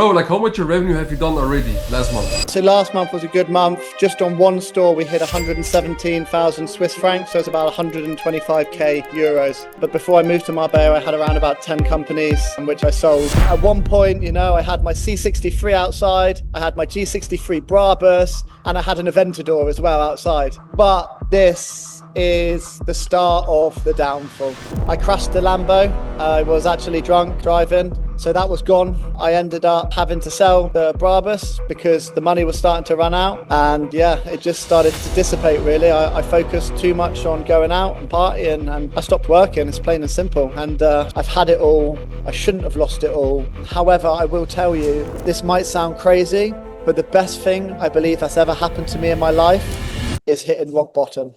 Bro, like how much revenue have you done already last month? So last month was a good month. Just on one store, we hit 117,000 Swiss francs, so it's about 125k euros. But before I moved to Marbella, I had around about 10 companies, which I sold. At one point, I had my C63 outside, I had my G63 Brabus, and I had an Aventador as well outside. But this is the start of the downfall. I crashed the Lambo. I was actually drunk driving, so that was gone. I ended up having to sell the Brabus because the money was starting to run out, and yeah, it just started to dissipate really. I focused too much on going out and partying, and I stopped working. It's plain and simple, and I've had it all. I shouldn't have lost it all. However, I will tell you, this might sound crazy, but the best thing I believe that's ever happened to me in my life is hitting rock bottom.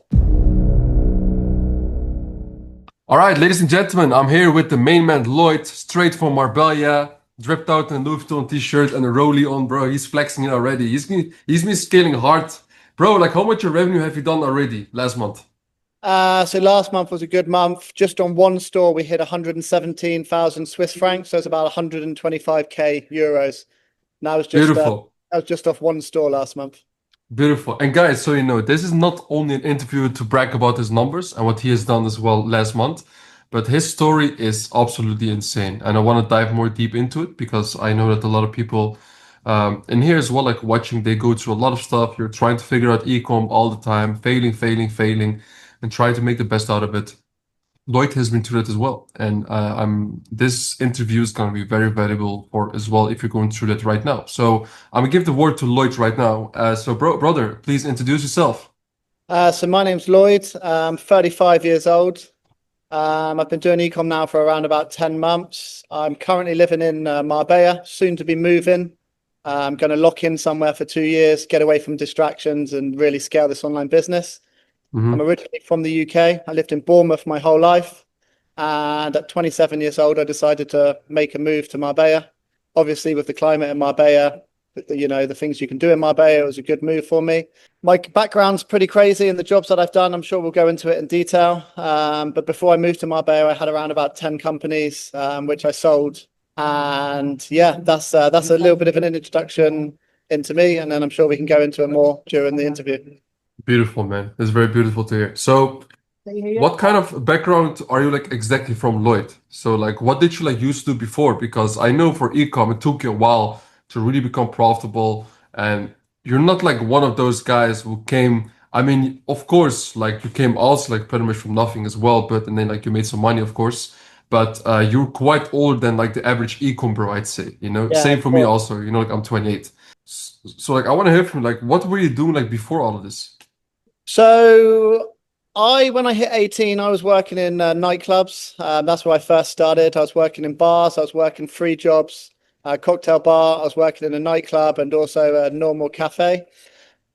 All right, ladies and gentlemen, I'm here with the main man, Lloyd, straight from Marbella, dripped out in a Louis Vuitton t-shirt and a rollie on, bro. He's flexing it already. He's been scaling hard. Bro, like how much revenue have you done already last month? So last month was a good month. Just on one store, we hit 117,000 Swiss francs, so it's about 125k euros. Now it's just Beautiful. I was just off one store last month. Beautiful. And guys, so you know, this is not only an interview to brag about his numbers and what he has done as well last month, but his story is absolutely insane. And I want to dive more deep into it because I know that a lot of people in here as well, like watching, they go through a lot of stuff. You're trying to figure out e-com all the time, failing, and trying to make the best out of it. Lloyd has been through that as well, and this interview is going to be very valuable for as well if you're going through that right now. So I'm gonna give the word to Lloyd right now. So brother, please introduce yourself. So my name's Lloyd. I'm 35 years old. I've been doing ecom now for around about 10 months. I'm currently living in Marbella, soon to be moving. I'm going to lock in somewhere for 2 years, get away from distractions, and really scale this online business. I'm originally from the UK. I lived in Bournemouth my whole life. And at 27 years old, I decided to make a move to Marbella. Obviously, with the climate in Marbella, the things you can do in Marbella, it was a good move for me. My background's pretty crazy, and the jobs that I've done, I'm sure we'll go into it in detail. But before I moved to Marbella, I had around about 10 companies, which I sold. And yeah, that's a little bit of an introduction into me. And then I'm sure we can go into it more during the interview. Beautiful, man. It's very beautiful to hear. So what kind of background are you like exactly from, Lloyd? So like what did you like used to do before? Because I know for ecom it took you a while to really become profitable, and you're not like one of those guys who came, I mean, of course, like you came also like pretty much from nothing as well, but and then like you made some money, of course. But you're quite older than like the average ecom bro, I'd say, Yeah, Same for of me course. also, like I'm 28. So like I want to hear from you, like what were you doing like before all of this? So when I hit 18, I was working in nightclubs. That's where I first started. I was working in bars. I was working 3 jobs, cocktail bar. I was working in a nightclub and also a normal cafe.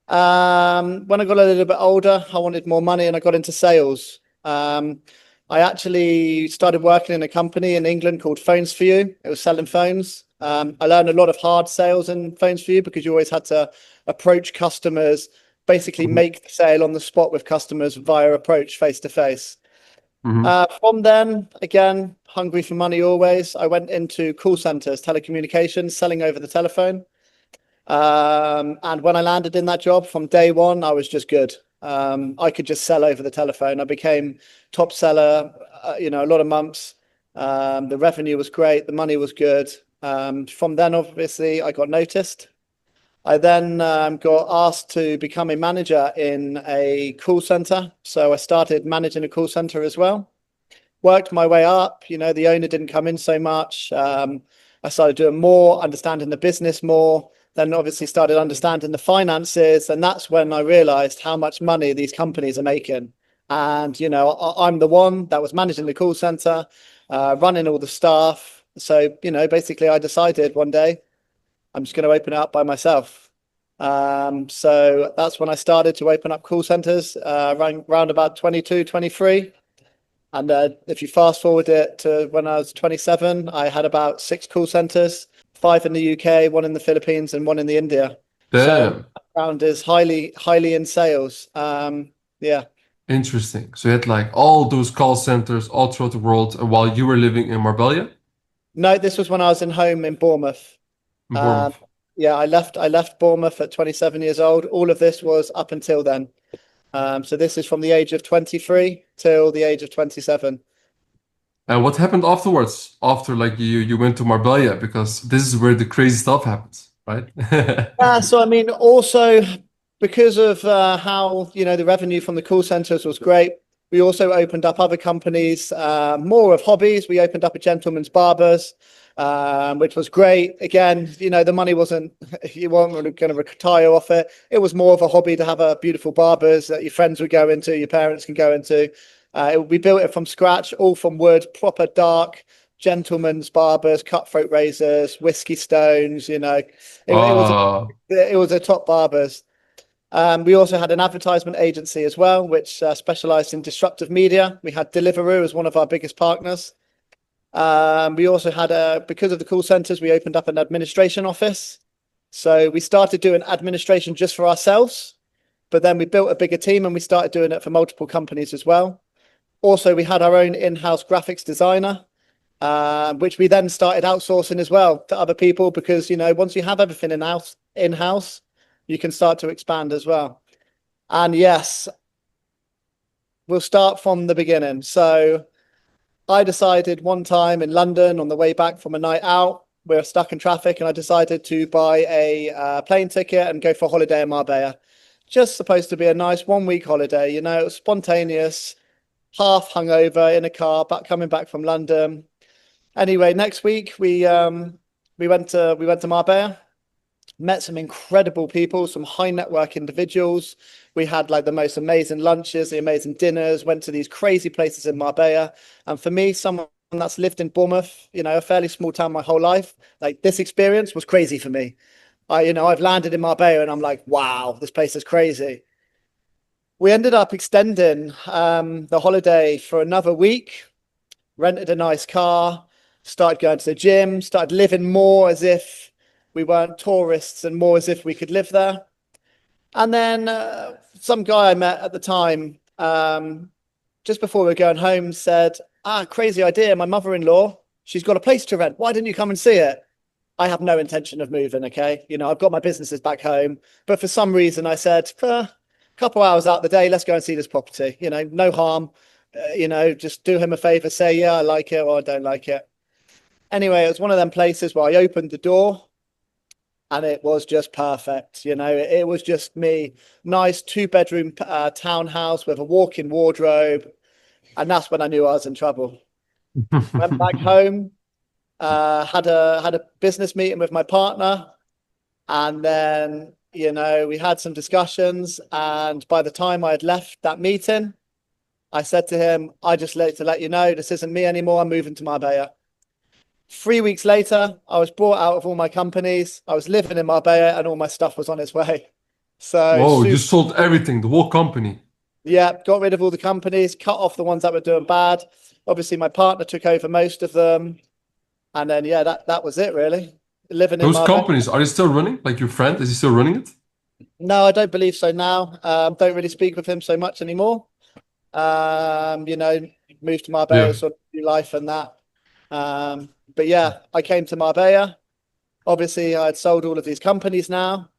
When I got a little bit older, I wanted more money and I got into sales. I actually started working in a company in England called Phones for You. It was selling phones. I learned a lot of hard sales in Phones for You because you always had to approach customers, basically make the sale on the spot with customers via approach face to face. From then, again, hungry for money always, I went into call centers, telecommunications, selling over the telephone. And when I landed in that job from day one, I was just good. I could just sell over the telephone. I became top seller, a lot of months. The revenue was great. The money was good. From then, obviously, I got noticed. I then got asked to become a manager in a call center. So I started managing a call center as well. Worked my way up. The owner didn't come in so much. I started doing more, understanding the business more. Then obviously started understanding the finances. And that's when I realized how much money these companies are making. And, I'm the one that was managing the call center, running all the staff. So, basically I decided one day, I'm just going to open it up by myself. So that's when I started to open up call centers around about 22, 23. And if you fast forward it to when I was 27, I had about 6 call centers, 5 in the UK, 1 in the Philippines, and 1 in the India. So Damn. my background is highly in sales. Yeah. Interesting. So you had like all those call centers all throughout the world while you were living in Marbella? No, this was when I was in home in Bournemouth. In Bournemouth. Yeah, I left Bournemouth at 27 years old. All of this was up until then. So this is from the age of 23 till the age of 27. And what happened afterwards? After like you went to Marbella because this is where the crazy stuff happens, right? Yeah, so I mean, also because of how the revenue from the call centers was great, we also opened up other companies, more of hobbies. We opened up a gentleman's barbers, which was great. Again, the money wasn't you weren't really going to retire off it. It was more of a hobby to have a beautiful barbers that your friends would go into, your parents can go into. We built it from scratch, all from wood, proper dark gentlemen's barbers, cutthroat razors, whiskey stones. It was Uh, it was a top barbers. We also had an advertisement agency as well, which specialized in disruptive media. We had Deliveroo as one of our biggest partners. We also had because of the call centers, we opened up an administration office. So we started doing administration just for ourselves, but then we built a bigger team and we started doing it for multiple companies as well. Also, we had our own in-house graphics designer, which we then started outsourcing as well to other people because once you have everything in-house, you can start to expand as well. And yes, we'll start from the beginning. So I decided one time in London on the way back from a night out, we were stuck in traffic, and I decided to buy a plane ticket and go for a holiday in Marbella. Just supposed to be a nice 1 week holiday, it was spontaneous, half hungover in a car, but coming back from London. Anyway, next week we went to Marbella, met some incredible people, some high network individuals. We had like the most amazing lunches, the amazing dinners, went to these crazy places in Marbella. And for me, someone that's lived in Bournemouth, a fairly small town my whole life, like this experience was crazy for me. I've landed in Marbella and I'm like, wow, this place is crazy. We ended up extending the holiday for another week, rented a nice car, started going to the gym, started living more as if we weren't tourists and more as if we could live there. And then some guy I met at the time, just before we were going home, said, crazy idea. My mother-in-law, she's got a place to rent. Why didn't you come and see it? I have no intention of moving, okay? I've got my businesses back home. But for some reason, I said, a couple hours out of the day, let's go and see this property. No harm. Just do him a favor, say, yeah, I like it or I don't like it. Anyway, it was one of them places where I opened the door and it was just perfect. It was just me, nice 2 bedroom townhouse with a walk-in wardrobe. And that's when I knew I was in trouble. Went back home, had a business meeting with my partner. And then, we had some discussions. And by the time I had left that meeting, I said to him, I just like to let you know, this isn't me anymore. I'm moving to Marbella. 3 weeks later, I was brought out of all my companies. I was living in Marbella and all my stuff was on its way. So, Whoa, you sold everything, the whole company. yeah, got rid of all the companies, cut off the ones that were doing bad. Obviously, my partner took over most of them. And then, yeah, that was it, really. Living in Those Marbella. companies, are they still running? Like your friend, is he still running it? No, I don't believe so now. Don't really speak with him so much anymore. You know, moved to Marbella, Yeah. sort of new life and that. But yeah, I came to Marbella. Obviously, I had sold all of these companies now.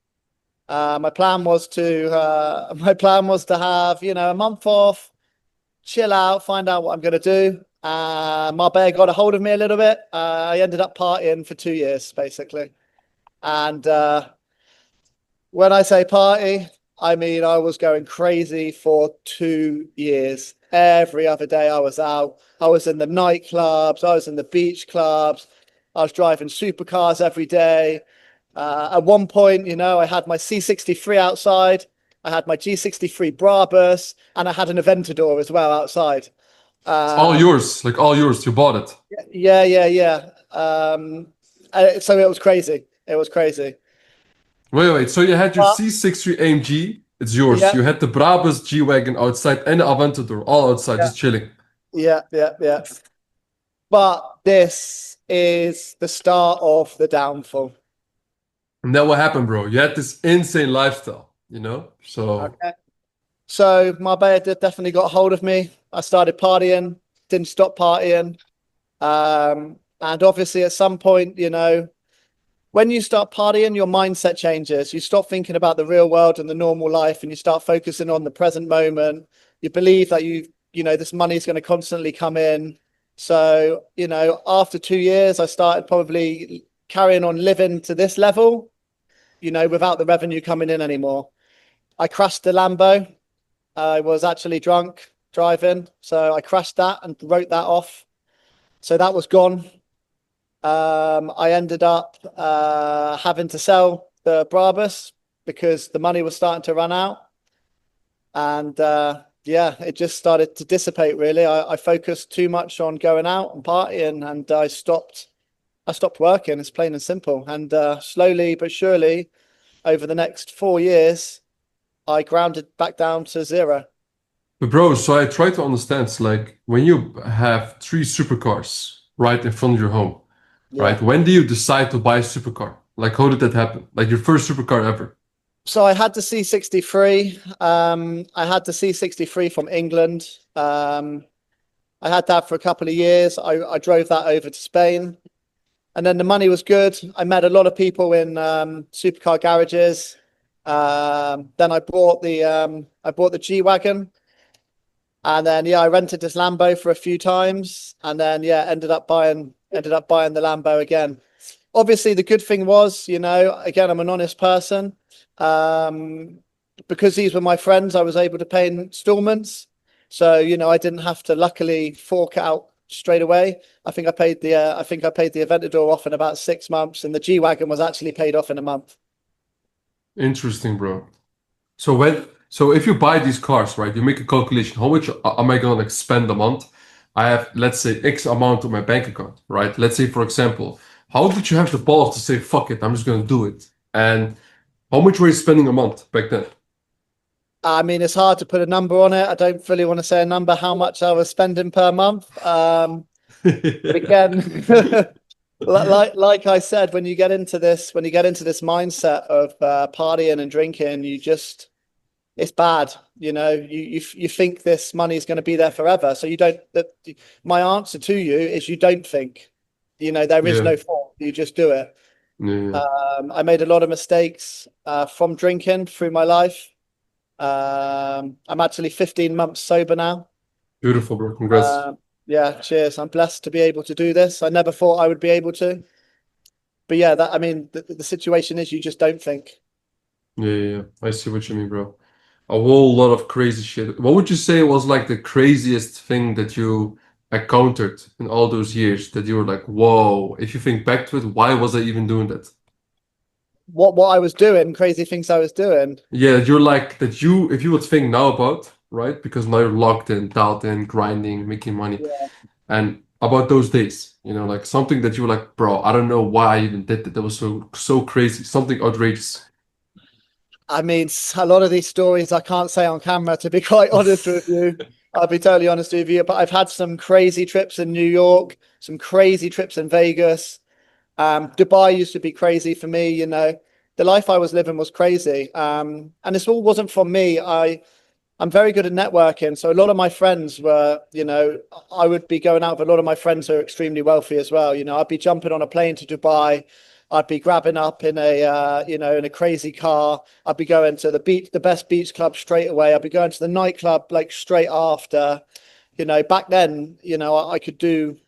My plan was to have, a month off, chill out, find out what I'm going to do. Marbella got a hold of me a little bit. I ended up partying for 2 years, basically. And when I say party, I mean I was going crazy for 2 years. Every other day I was out. I was in the nightclubs. I was in the beach clubs. I was driving supercars every day. At one point, I had my C63 outside. I had my G63 Brabus, and I had an Aventador as well outside. It's all yours, like all yours. You bought it. Yeah, yeah, yeah. So it was crazy. It was crazy. Wait. So you had your But C63 AMG, it's yours. yeah, You had the Brabus G-Wagon outside and the Aventador all outside, yeah, just chilling. yeah, yeah, yeah. But this is the start of the downfall. And then what happened, bro? You had this insane lifestyle, you know? So, Okay. So Marbella definitely got a hold of me. I started partying, didn't stop partying. And obviously at some point, when you start partying, your mindset changes. You stop thinking about the real world and the normal life, and you start focusing on the present moment. You believe that this money is going to constantly come in. So, after 2 years, I started probably carrying on living to this level, without the revenue coming in anymore. I crashed the Lambo. I was actually drunk driving. So I crashed that and wrote that off. So that was gone. I ended up having to sell the Brabus because the money was starting to run out. And yeah, it just started to dissipate really. I focused too much on going out and partying, and I stopped working. It's plain and simple. And slowly but surely, over the next 4 years, I grounded back down to zero. But bro, so I try to understand, it's like when you have three supercars right in front of your home, right? Yeah. When do you decide to buy a supercar? Like, how did that happen? Like your first supercar ever? So I had the C63. I had the C63 from England. I had that for a couple of years. I drove that over to Spain, and then the money was good. I met a lot of people in supercar garages. Then I bought the G wagon, and then yeah, I rented this Lambo for a few times, and then yeah, ended up buying the Lambo again. Obviously, the good thing was, again, I'm an honest person. Um, because these were my friends, I was able to pay in installments. So, I didn't have to luckily fork it out straight away. I think I paid the Aventador off in about 6 months, and the G Wagon was actually paid off in a month. Interesting, bro. So if you buy these cars, right, you make a calculation, how much am I gonna like spend a month? I have, let's say, X amount on my bank account, right? Let's say, for example, how did you have the balls to say, fuck it, I'm just gonna do it? And how much were you spending a month back then? I mean, it's hard to put a number on it. I don't really want to say a number how much I was spending per month. But again, like I said, when you get into this mindset of partying and drinking, it's bad. You think this money is going to be there forever. So you don't. My answer to you is you don't think. There is Yeah, no fault. You just do it. yeah, I made a lot of mistakes from drinking through my life. I'm actually 15 months sober now. beautiful, bro. Congrats. Uh, yeah, cheers. I'm blessed to be able to do this. I never thought I would be able to. But yeah, I mean, the situation is you just don't think. Yeah. I see what you mean, bro. A whole lot of crazy shit. What would you say was like the craziest thing that you encountered in all those years that you were like, whoa, if you think back to it, why was I even doing that? What I was doing, crazy things I was doing. Yeah, you're like that you if you would think now about, right? Because now you're locked in, dialed in, grinding, making money. Yeah. And about those days, like something that you were like, bro, I don't know why I even did that. That was so crazy, something outrageous. I mean, a lot of these stories I can't say on camera, to be quite honest with you. I'll be totally honest with you, but I've had some crazy trips in New York, some crazy trips in Vegas. Dubai used to be crazy for me, the life I was living was crazy. And this all wasn't from me. I'm very good at networking. So a lot of my friends were, I would be going out with a lot of my friends who are extremely wealthy as well. I'd be jumping on a plane to Dubai. I'd be grabbing up in in a crazy car. I'd be going to the beach, the best beach club straight away. I'd be going to the nightclub like straight after. Back then, I could do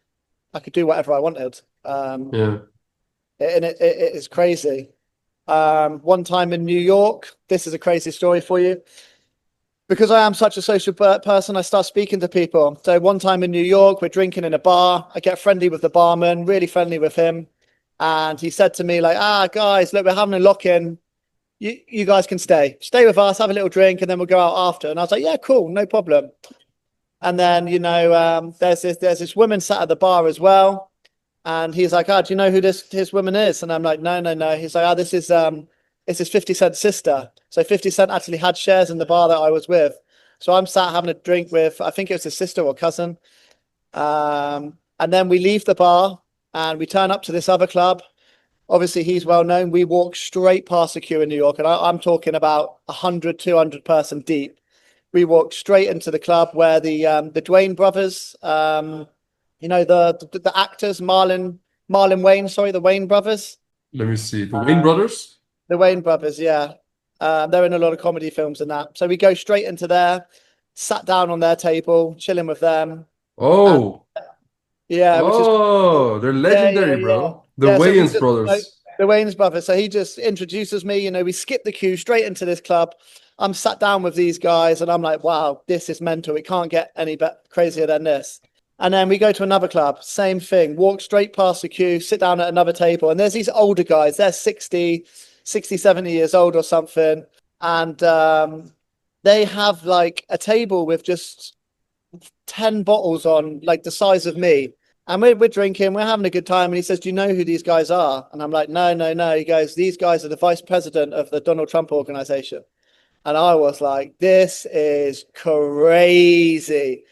whatever I wanted. Yeah. And it is crazy. One time in New York, this is a crazy story for you. Because I am such a social person, I start speaking to people. So one time in New York, we're drinking in a bar. I get friendly with the barman, really friendly with him. And he said to me, like, guys, look, we're having a lock-in. You guys can stay with us, have a little drink, and then we'll go out after. And I was like, yeah, cool, no problem. And then, there's this woman sat at the bar as well. And he's like, do you know who his woman is? And I'm like, no, no, no. He's like, this is 50 Cent's sister. So 50 Cent actually had shares in the bar that I was with. So I'm sat having a drink with, I think it was his sister or cousin. And then we leave the bar and we turn up to this other club. Obviously, he's well known. We walk straight past the queue in New York. And I'm talking about 100, 200 person deep. We walked straight into the club where the Dwayne brothers, the actors, Marlon Wayne, sorry, the Wayne brothers. Let me see. The Wayne Uh, brothers? the Wayne brothers, yeah. They're in a lot of comedy films and that. So we go straight into there, sat down on their table, chilling with them. And Oh, yeah, which is cool. oh, they're Yeah, legendary, yeah, yeah. bro. The Yeah, so we Wayans just, brothers. the Wayne's brothers. So he just introduces me, we skip the queue straight into this club. I'm sat down with these guys and I'm like, wow, this is mental. It can't get any crazier than this. And then we go to another club, same thing, walk straight past the queue, sit down at another table. And there's these older guys, they're 60, 70 years old or something. And they have like a table with just 10 bottles on, like the size of me. And we're drinking, we're having a good time. And he says, do you know who these guys are? And I'm like, no, no, no. He goes, these guys are the vice president of the Donald Trump organization. And I was like, this is crazy.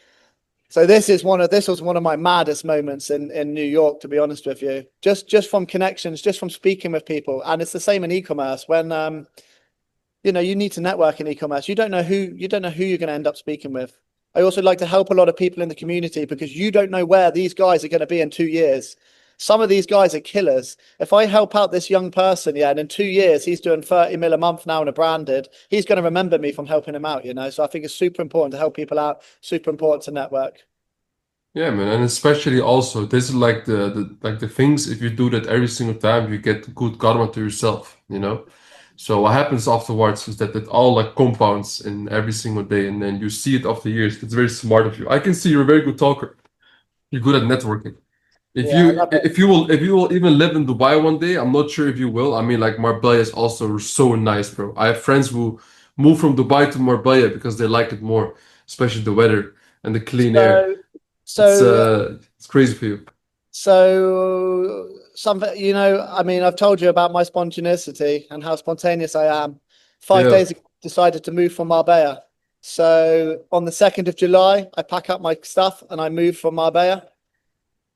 So this was one of my maddest moments in New York, to be honest with you. Just from connections, just from speaking with people. And it's the same in e-commerce when you need to network in e-commerce. You don't know who you're going to end up speaking with. I also like to help a lot of people in the community because you don't know where these guys are going to be in 2 years. Some of these guys are killers. If I help out this young person, yeah, and in 2 years he's doing 30 mil a month now in a branded, he's going to remember me from helping him out. So I think it's super important to help people out, super important to network. Yeah, man, and especially also this is like the things if you do that every single time you get good karma to yourself, you know? So what happens afterwards is that it all like compounds in every single day and then you see it after years. It's very smart of you. I can see you're a very good talker. You're good at networking. If Yeah, I you love it. if you will even live in Dubai one day, I'm not sure if you will. I mean, like Marbella is also so nice, bro. I have friends who move from Dubai to Marbella because they like it more, especially the weather and the clean air. So, It's so it's crazy for you. So something, I mean, I've told you about my spontaneity and how spontaneous I am. Five Yeah. days ago, I decided to move from Marbella. So on the 2nd of July, I pack up my stuff and I move from Marbella.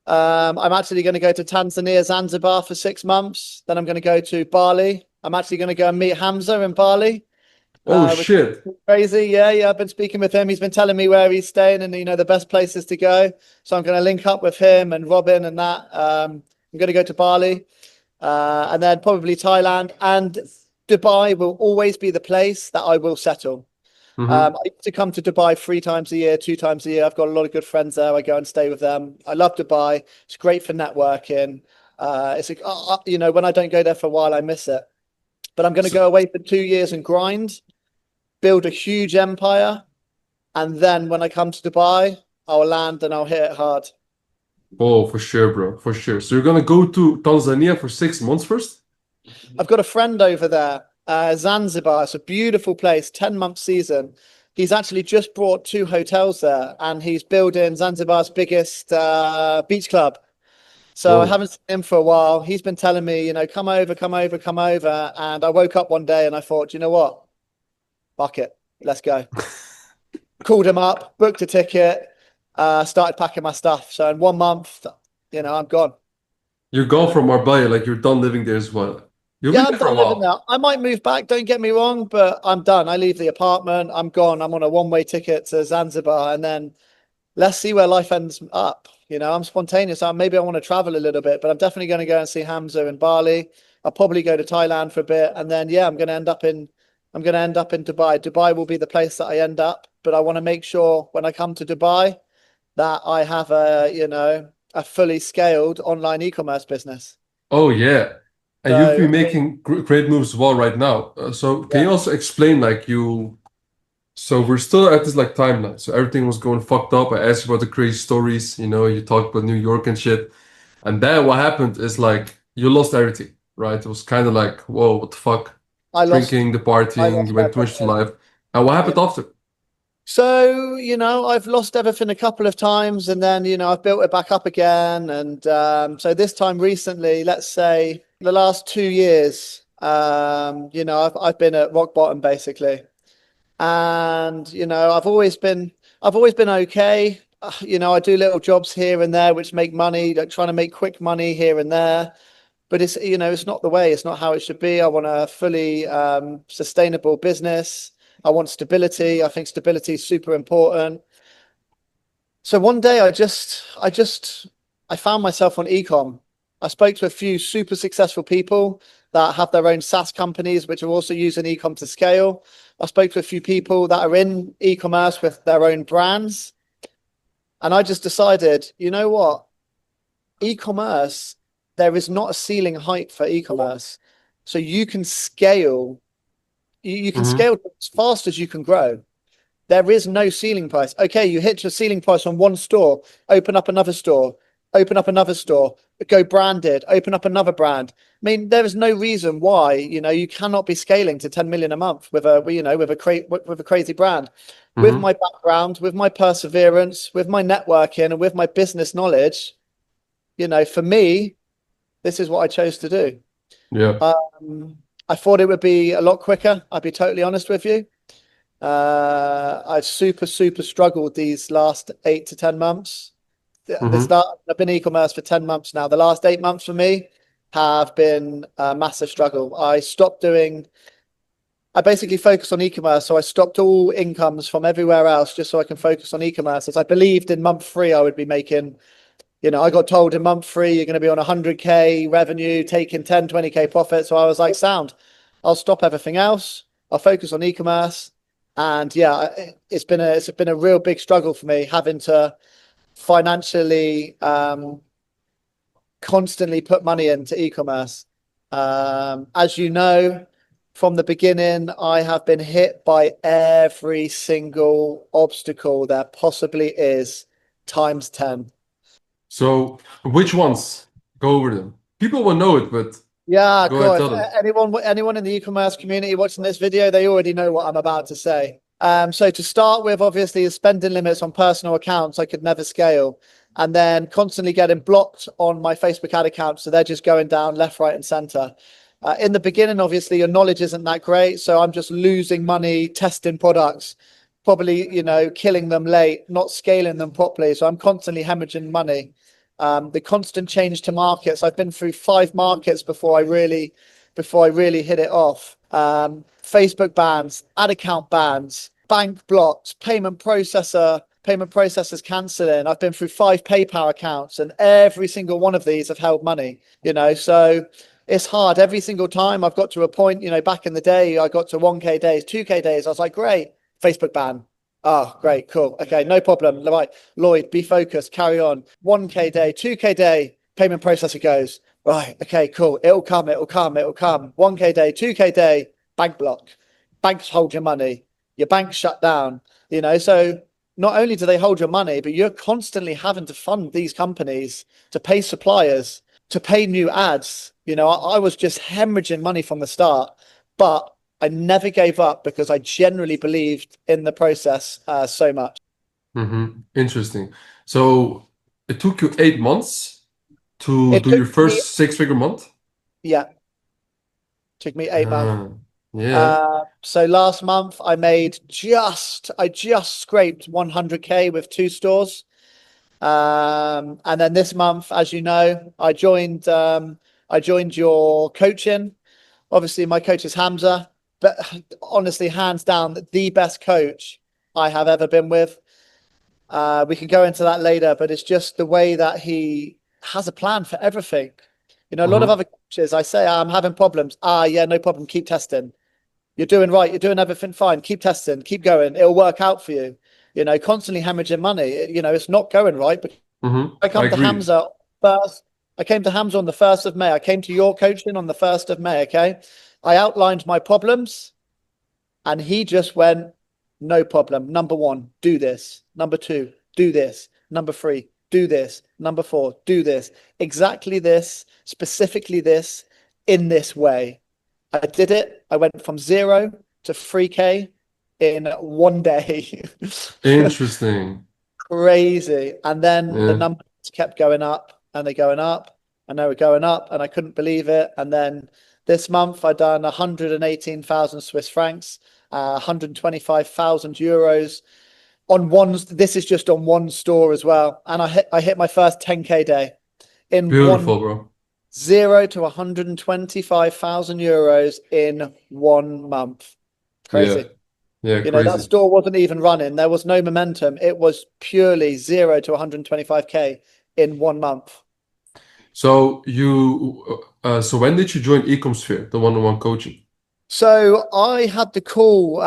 I'm actually going to go to Tanzania, Zanzibar for 6 months. Then I'm going to go to Bali. I'm actually going to go and meet Hamza in Bali, Oh which shit. is crazy. Yeah, yeah. I've been speaking with him. He's been telling me where he's staying and the best places to go. So I'm going to link up with him and Robin and that. I'm going to go to Bali, and then probably Thailand and Dubai will always be the place that I will settle. Mm-hmm. I used to come to Dubai 3 times a year, 2 times a year. I've got a lot of good friends there. I go and stay with them. I love Dubai. It's great for networking. When I don't go there for a while, I miss it. But I'm going to So, go away for 2 years and grind, build a huge empire, and then when I come to Dubai, I'll land and I'll hit it hard. oh, for sure, bro, for sure. So you're gonna go to Tanzania for 6 months first? I've got a friend over there, Zanzibar. It's a beautiful place, 10-month season. He's actually just brought 2 hotels there and he's building Zanzibar's biggest beach club. So I Whoa. haven't seen him for a while. He's been telling me, come over, come over, come over. And I woke up one day and I thought, you know what? Fuck it. Let's go. Called him up, booked a ticket, started packing my stuff. So in 1 month, I'm gone. You're gone from Marbella, like you're done living there as well. You'll be Yeah, there I'm for a done living while. there. I might move back, don't get me wrong, but I'm done. I leave the apartment. I'm gone. I'm on a one-way ticket to Zanzibar, and then let's see where life ends up. I'm spontaneous. Maybe I want to travel a little bit, but I'm definitely going to go and see Hamza in Bali. I'll probably go to Thailand for a bit, and then yeah, I'm going to end up in Dubai. Dubai will be the place that I end up, but I want to make sure when I come to Dubai that I have a fully scaled online e-commerce business. Oh yeah. And you've So been making great moves as well right now. So can yeah, you also explain like you so we're still at this like timeline. So everything was going fucked up. I asked you about the crazy stories, you talked about New York and shit. And then what happened is like you lost everything, right? It was kind of like, whoa, what the fuck? I lost, Drinking, the I partying, you lost went too much to everything. life. And what Yeah. happened after? So, I've lost everything a couple of times and then, I've built it back up again. And so this time recently, let's say the last 2 years, I've been at rock bottom basically. And, I've always been okay. I do little jobs here and there which make money, like trying to make quick money here and there. But it's not the way. It's not how it should be. I want a fully sustainable business. I want stability. I think stability is super important. So one day I found myself on ecom. I spoke to a few super successful people that have their own SaaS companies, which are also using ecom to scale. I spoke to a few people that are in e-commerce with their own brands. And I just decided, you know what? E-commerce, there is not a ceiling height for e-commerce. So you can scale, you can Mm-hmm. scale as fast as you can grow. There is no ceiling price. Okay, you hit your ceiling price on one store, open up another store, open up another store, go branded, open up another brand. I mean, there is no reason why, you cannot be scaling to 10 million a month with a crazy brand. With Mm-hmm. my background, with my perseverance, with my networking, and with my business knowledge, for me, this is what I chose to do. Yeah. I thought it would be a lot quicker. I'd be totally honest with you. I've super struggled these last 8 to 10 months. Mm-hmm. I've been e-commerce for 10 months now. The last 8 months for me have been a massive struggle. I basically focused on e-commerce. So I stopped all incomes from everywhere else just so I can focus on e-commerce. As I believed in month 3, I would be making, I got told in month 3, you're going to be on 100K revenue, taking 10, 20K profit. So I was like, sound, I'll stop everything else. I'll focus on e-commerce. And yeah, it's been a real big struggle for me having to financially constantly put money into e-commerce. As you know, from the beginning, I have been hit by every single obstacle there possibly is times 10. So which ones? Go over them. People will know it, but Yeah, go cool. ahead, If tell them. anyone in the e-commerce community watching this video, they already know what I'm about to say. So to start with, obviously, the spending limits on personal accounts I could never scale, and then constantly getting blocked on my Facebook ad account, so they're just going down left, right, and center. In the beginning, obviously, your knowledge isn't that great, so I'm just losing money testing products, probably killing them late, not scaling them properly. So I'm constantly hemorrhaging money. The constant change to markets. I've been through 5 markets before I really hit it off. Facebook bans, ad account bans, bank blocks, payment processors canceling. I've been through 5 PayPal accounts, and every single one of these have held money. So it's hard every single time. I've got to a point. Back in the day, I got to 1K days, 2K days. I was like, great, Facebook ban. Oh, great, cool. Okay, no problem. Right, Lloyd, be focused, carry on. 1K day, 2K day, payment processor goes. Right, okay, cool. It'll come, it'll come, it'll come. 1K day, 2K day, bank block. Banks hold your money. Your bank's shut down. So not only do they hold your money, but you're constantly having to fund these companies to pay suppliers, to pay new ads. I was just hemorrhaging money from the start, but I never gave up because I genuinely believed in the process so much. Mm-hmm. Interesting. So it took you 8 months to It do took your me, first six-figure month? yeah, took me 8 months. Ah, yeah. So last month I just scraped 100K with 2 stores. And then this month, as you know, I joined your coaching. Obviously, my coach is Hamza, but honestly, hands down, the best coach I have ever been with. We can go into that later, but it's just the way that he has a plan for everything. A lot of Mm-hmm. other coaches, I say, I'm having problems. Yeah, no problem. Keep testing. You're doing right. You're doing everything fine. Keep testing. Keep going. It'll work out for you. Constantly hemorrhaging money. It's not going right. But Mm-hmm. I I come to agree. Hamza first. I came to Hamza on the 1st of May. I came to your coaching on the 1st of May. Okay. I outlined my problems. And he just went, no problem. Number 1, do this. Number 2, do this. Number 3, do this. Number 4, do this. Exactly this, specifically this, in this way. I did it. I went from 0 to 3K in one day. Interesting. Crazy. And then the Yeah. numbers kept going up and they're going up and they were going up and I couldn't believe it. And then this month I done 118,000 Swiss francs, 125,000 euros on one. This is just on one store as well. And I hit my first 10K day in one. Beautiful, bro. 0 to 125,000 euros in 1 month. Yeah. Crazy. Yeah, That crazy. store wasn't even running. There was no momentum. It was purely 0 to 125K in 1 month. So when did you join Ecomsphere, the one-on-one coaching? So I had the call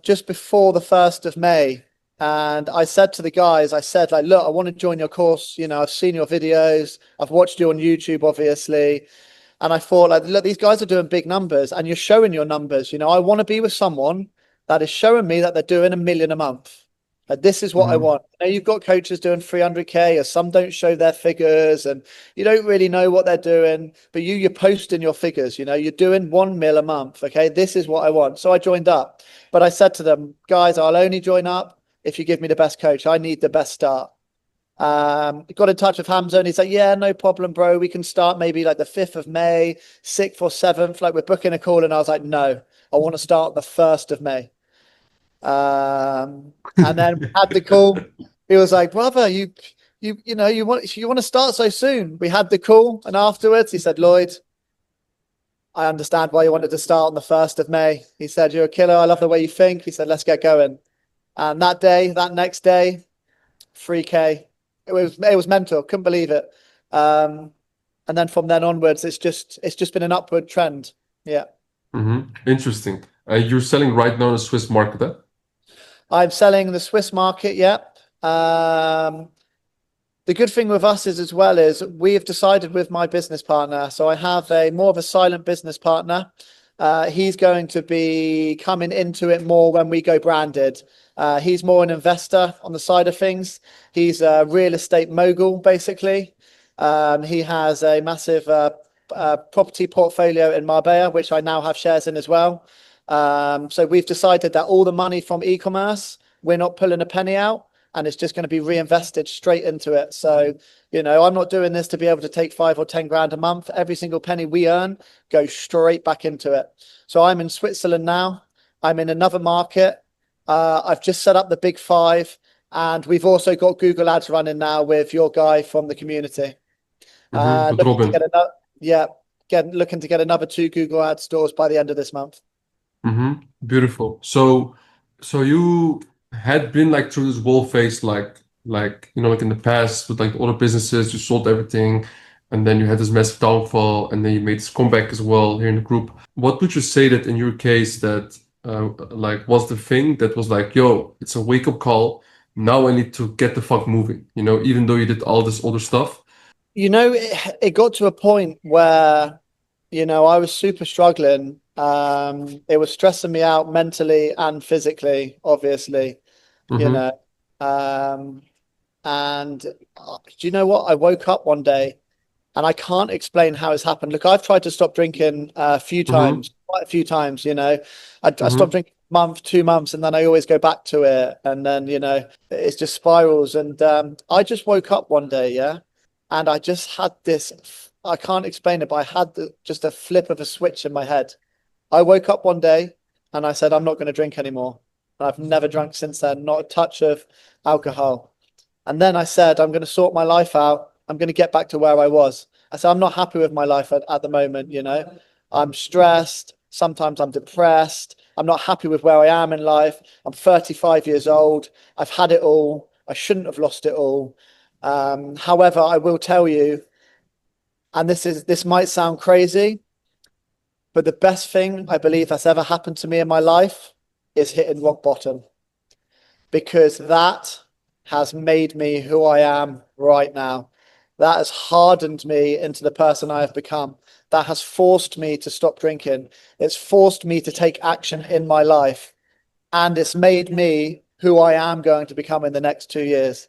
just before the 1st of May. And I said to the guys, I said, like, look, I want to join your course. You know, I've seen your videos, I've watched you on YouTube, obviously. And I thought, like, look, these guys are doing big numbers and you're showing your numbers. You know, I want to be with someone that is showing me that they're doing 1 million a month. Like, this is what I Mm-hmm. want. You know, you've got coaches doing 300K, or some don't show their figures and you don't really know what they're doing, but you're posting your figures. You know, you're doing 1 mil a month. Okay. This is what I want. So I joined up, but I said to them, guys, I'll only join up if you give me the best coach. I need the best start. Got in touch with Hamza and he's like, yeah, no problem, bro. We can start maybe like the 5th of May, 6th or 7th. Like, we're booking a call. And I was like, no, I want to start on the 1st of May. And then we had the call. He was like, brother, you want to start so soon. We had the call. And afterwards he said, Lloyd, I understand why you wanted to start on the 1st of May. He said, you're a killer. I love the way you think. He said, let's get going. And that next day, 3K. It was mental. Couldn't believe it. Um, and then from then onwards, it's just been an upward trend. Yeah. Mm-hmm. Interesting. You're selling right now in the Swiss market, eh? I'm selling the Swiss market. Yep. The good thing with us is as well is we have decided with my business partner. So I have a more of a silent business partner. He's going to be coming into it more when we go branded. He's more an investor on the side of things. He's a real estate mogul, basically. He has a massive property portfolio in Marbella, which I now have shares in as well. So we've decided that all the money from e-commerce, we're not pulling a penny out, and it's just going to be reinvested straight into it. So, I'm not doing this to be able to take 5 or 10 grand a month. Every single penny we earn goes straight back into it. So I'm in Switzerland now. I'm in another market. I've just set up the big five, and we've also got Google ads running now with your guy from the community. Mm-hmm. With Looking to get Robin. another, yeah, looking to get another 2 Google ad stores by the end of this month. Mm-hmm. Beautiful. So you had been like through this whole phase, like in the past with like the other businesses, you sold everything, and then you had this massive downfall, and then you made this comeback as well here in the group. What would you say that in your case that like was the thing that was like, yo, it's a wake-up call. Now I need to get the fuck moving, even though you did all this other stuff. It got to a point where, I was super struggling. It was stressing me out mentally and physically, obviously, you Mm-hmm. know. Um, and do you know what? I woke up one day and I can't explain how it's happened. Look, I've tried to stop drinking a few Mm-hmm. times, quite a few times, I stopped Mm-hmm. drinking a month, 2 months, and then I always go back to it. And then, it's just spirals. And I just woke up one day, yeah, and I just had this, I can't explain it, but I had just a flip of a switch in my head. I woke up one day and I said, I'm not going to drink anymore. And I've never drunk since then, not a touch of alcohol. And then I said, I'm going to sort my life out. I'm going to get back to where I was. I said, I'm not happy with my life at the moment. I'm stressed. Sometimes I'm depressed. I'm not happy with where I am in life. I'm 35 years old. I've had it all. I shouldn't have lost it all. However, I will tell you, and this might sound crazy, but the best thing I believe that's ever happened to me in my life is hitting rock bottom, because that has made me who I am right now. That has hardened me into the person I have become. That has forced me to stop drinking. It's forced me to take action in my life. And it's made me who I am going to become in the next 2 years.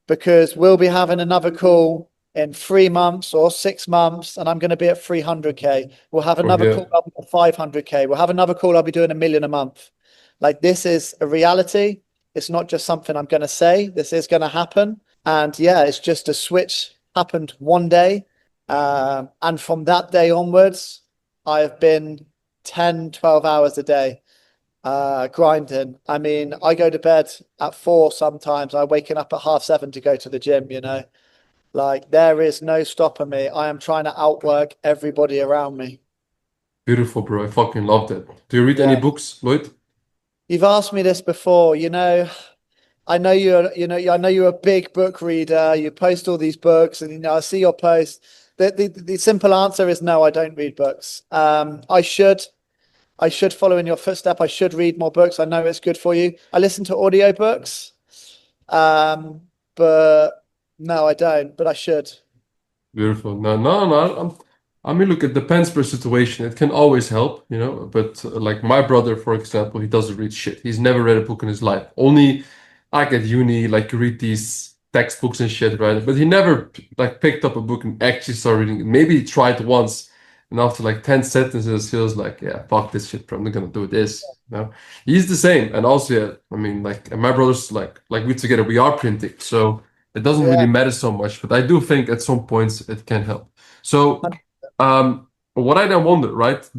Because we'll be having another call in 3 months or 6 months, and I'm going to be at 300K. We'll have Oh another yeah. call up at 500K. We'll have another call. I'll be doing 1 million a month. Like, this is a reality. It's not just something I'm going to say. This is going to happen. And yeah, it's just a switch happened one day. And from that day onwards, I have been 10, 12 hours a day grinding. I mean, I go to bed at 4 sometimes. I'm waking up at 7:30 to go to the gym. Like, there is no stopping me. I am trying to outwork everybody around me. Beautiful, bro. I fucking love that. Do you read any Yeah. books, Lloyd? You've asked me this before. I know I know you're a big book reader. You post all these books, and I see your posts. The simple answer is no, I don't read books. I should follow in your footstep. I should read more books. I know it's good for you. I listen to audiobooks, um, but no, I don't. But I should. Beautiful. No, no, no. I mean, look, it depends per situation. It can always help, you know. But like my brother, for example, he doesn't read shit. He's never read a book in his life. Only like at uni, like you read these textbooks and shit, right? But he never like picked up a book and actually started reading it. Maybe he tried once, and after like 10 sentences, he was like, "Yeah, fuck this shit, bro. I'm not gonna do this." You know, he's the same. And also, yeah, I mean, like, and my brother's like we together, we are printing, so it doesn't really Yeah. matter so much, but I do think at some points it can help. So, what I then wonder, right?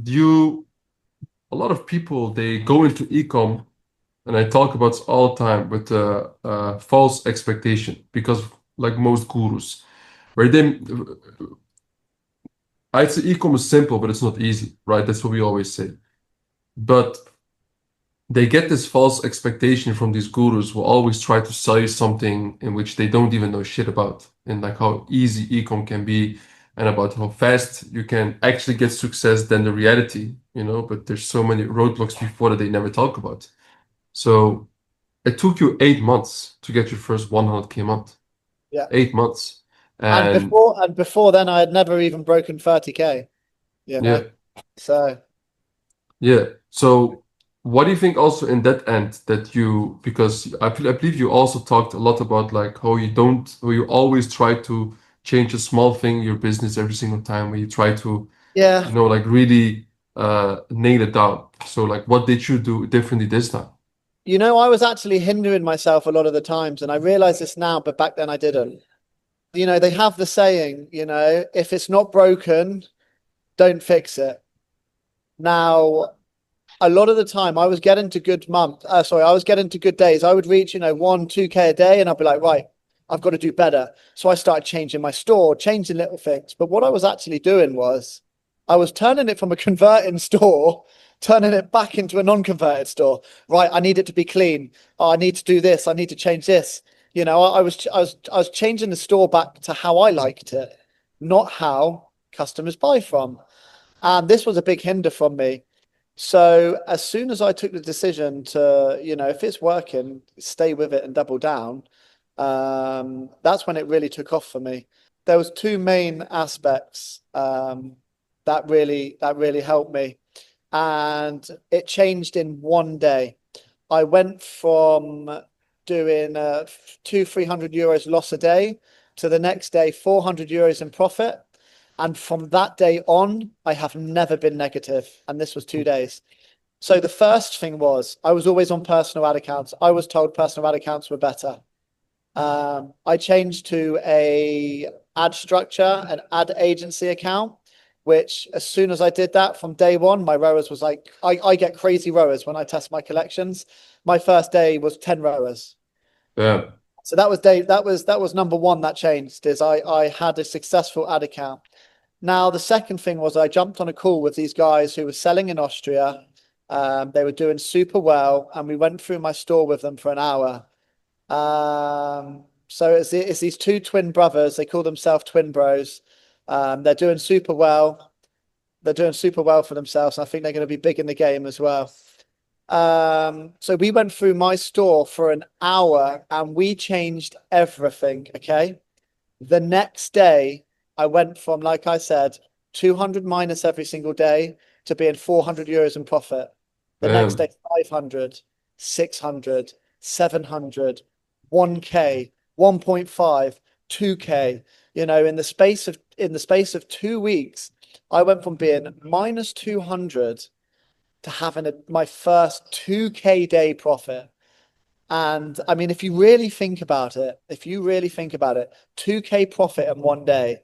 A lot of people, they go into ecom, and I talk about this all the time with false expectation because, like most gurus, where they, I'd say ecom is simple, but it's not easy, right? That's what we always say. But they get this false expectation from these gurus who always try to sell you something in which they don't even know shit about, and like how easy ecom can be and about how fast you can actually get success than the reality, you know, but there's so many roadblocks before that they never talk about. So it took you 8 months to get your first 100K month. Yeah. 8 months. And And before then, I had never even broken 30K, you yeah. know. So Yeah. So what do you think also in that end that you, because I believe you also talked a lot about like how you always try to change a small thing in your business every single time where you try to, yeah, like really nail it down. So like what did you do differently this time? I was actually hindering myself a lot of the times, and I realize this now, but back then I didn't. They have the saying, if it's not broken, don't fix it. Now, a lot of the time I was getting to good I was getting to good days. I would reach, 1, 2K a day, and I'd be like, right, I've got to do better. So I started changing my store, changing little things. But what I was actually doing was I was turning it from a converting store, turning it back into a non-converted store. Right, I need it to be clean. Oh, I need to do this. I need to change this. I was changing the store back to how I liked it, not how customers buy from. And this was a big hinder from me. So as soon as I took the decision to, if it's working, stay with it and double down, that's when it really took off for me. There was two main aspects that really helped me, and it changed in one day. I went from doing 300 euros loss a day to the next day 400 euros in profit. And from that day on, I have never been negative. And this was 2 days. So the first thing was I was always on personal ad accounts. I was told personal ad accounts were better. I changed to a ad structure, an ad agency account, which as soon as I did that from day one, my ROAS was like, I get crazy ROAS when I test my collections. My first day was 10 ROAS. Yeah. So that was number one that changed is I had a successful ad account. Now, the second thing was I jumped on a call with these guys who were selling in Austria. They were doing super well, and we went through my store with them for an hour. So it's these two twin brothers. They call themselves Twin Bros. They're doing super well. They're doing super well for themselves, and I think they're going to be big in the game as well. So we went through my store for an hour, and we changed everything. Okay. The next day, I went from, like I said, 200 minus every single day to being 400 euros in profit. The next day, Damn. 500, 600, 700, 1K, 1.5, 2K. In the space of 2 weeks, I went from being minus 200 to having my first 2K day profit. And I mean, if you really think about it, 2K profit in one day,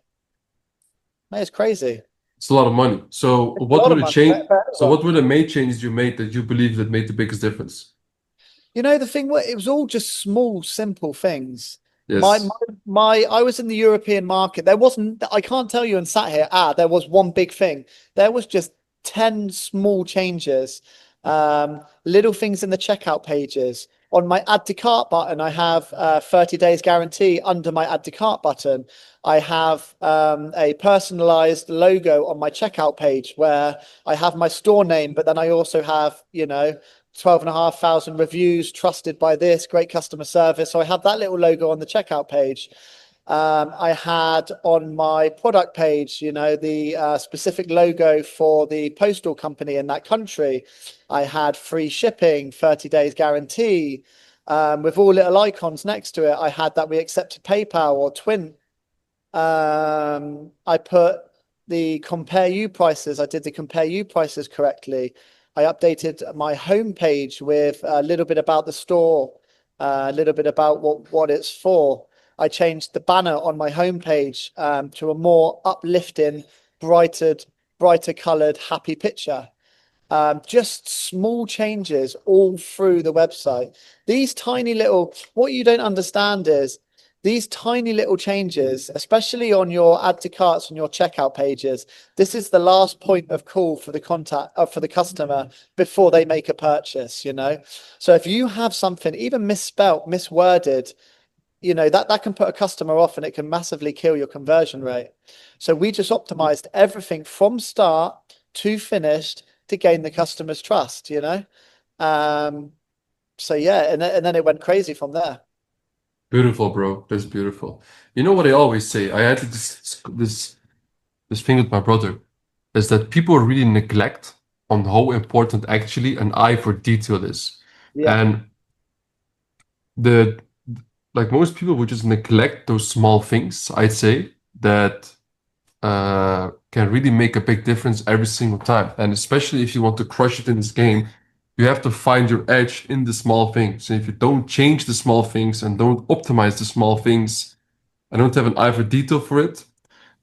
man, it's crazy. It's a lot of money. So It's a lot of money for what everyone. were the main changes you made that you believe that made the biggest difference? The thing was, it was all just small, simple things. My, my, Yes. I was in the European market. I can't tell you and sat here, there was one big thing. There was just 10 small changes, little things in the checkout pages, On my add to cart button, I have 30 days guarantee under my add to cart button. I have a personalized logo on my checkout page where I have my store name, but then I also have, 12,500 reviews, trusted by this, great customer service. So I have that little logo on the checkout page. I had on my product page, the specific logo for the postal company in that country. I had free shipping, 30 days guarantee, with all little icons next to it. I had that we accepted PayPal or Twin. I put the compare you prices. I did the compare you prices correctly. I updated my homepage with a little bit about the store, a little bit about what it's for. I changed the banner on my homepage to a more uplifting, brighter colored, happy picture. Just small changes all through the website. These tiny little, what you don't understand is these tiny little changes, especially on your add to carts and your checkout pages. This is the last point of call for the for the customer before they make a purchase, So if you have something even misspelt, misworded, that can put a customer off and it can massively kill your conversion rate. So we just optimized everything from start to finished to gain the customer's trust, so yeah, and then it went crazy from there. Beautiful, bro. That's beautiful. You know what I always say? I had this thing with my brother, is that people really neglect on how important actually an eye for detail is. Yeah. And the like most people would just neglect those small things, I'd say, that can really make a big difference every single time. And especially if you want to crush it in this game, you have to find your edge in the small things. And if you don't change the small things and don't optimize the small things and don't have an eye for detail for it,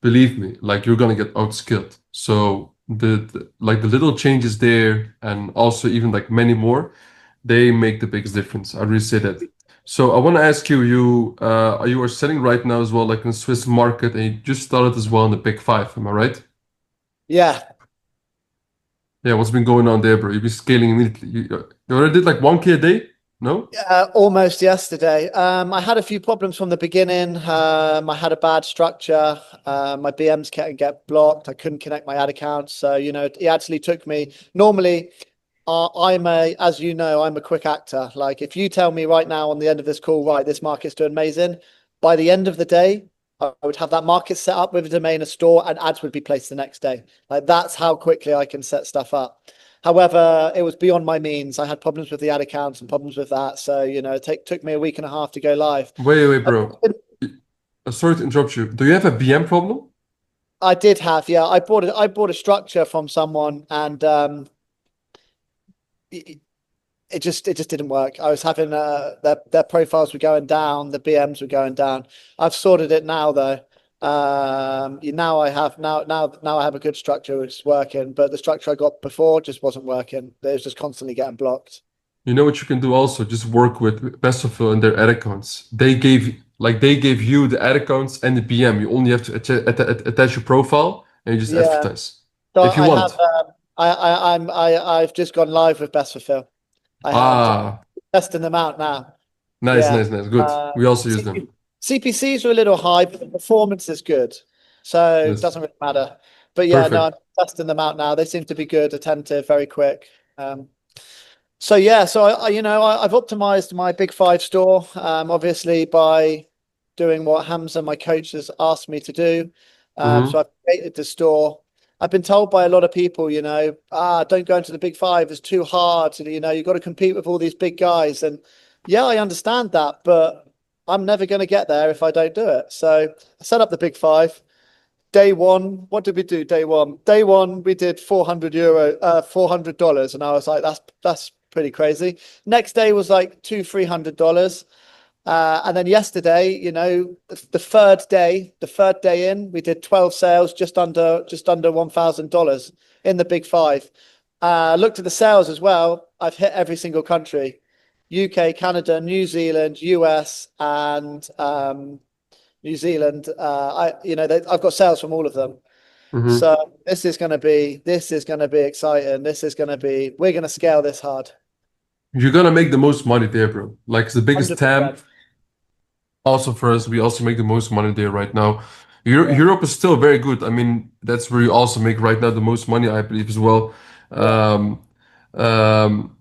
believe me, like you're gonna get outskilled. So the little changes there and also even like many more, they make the biggest difference. I really say that. So I want to ask you, you are selling right now as well, like in the Swiss market, and you just started as well in the Big Five, am I right? Yeah. Yeah, what's been going on there, bro? You've been scaling immediately. You already did like 1K a day? No? Almost yesterday. I had a few problems from the beginning. I had a bad structure. My BMs kept get blocked. I couldn't connect my ad accounts. So, it actually took me. Normally, as you know, I'm a quick actor. Like if you tell me right now on the end of this call, right, this market's doing amazing, by the end of the day, I would have that market set up with a domain, a store, and ads would be placed the next day. Like that's how quickly I can set stuff up. However, it was beyond my means. I had problems with the ad accounts and problems with that. So, it took me a week and a half to go live. Wait, bro. Sorry to interrupt you. Do you have a BM problem? I did have, yeah. I bought a structure from someone and it just didn't work. I was having their profiles were going down, the BMs were going down. I've sorted it now though. Now I have a good structure which is working, but the structure I got before just wasn't working. It was just constantly getting blocked. You know what you can do also? Just work with Bestofil and their ad accounts. They gave you the ad accounts and the BM. You only have to attach your profile and you just Yeah. advertise. So If you I have want. I've just gone live with Best Fulfill. I have Ah, testing them out now. nice, Yeah. nice, nice. Good. We also use them. CPCs are a little high, but the performance is good. So it Yes. doesn't really matter. But yeah, no, I'm Perfect. testing them out now. They seem to be good, attentive, very quick. So yeah, so I've optimized my Big Five store, obviously by doing what Hamza, my coach, has asked me to do. So Mm-hmm. I've created the store. I've been told by a lot of people, don't go into the Big Five. It's too hard. You've got to compete with all these big guys. And yeah, I understand that, but I'm never going to get there if I don't do it. So I set up the Big Five. Day one, what did we do? Day one. Day one, we did $400, and I was like, that's pretty crazy. Next day was like $300. And then yesterday, the third day in, we did 12 sales, just under $1,000 in the Big Five. Looked at the sales as well. I've hit every single country: UK, Canada, New Zealand, US, and New Zealand. I've got sales from all of them. Mm-hmm. So this is going to be exciting. We're going to scale this hard. you're gonna make the most money there, bro. Like it's the biggest TAM. 100%. Also for us, we also make the most money there right now. Yeah. Europe is still very good. I mean, that's where you also make right now the most money, I believe, as well. Yeah. Um, um,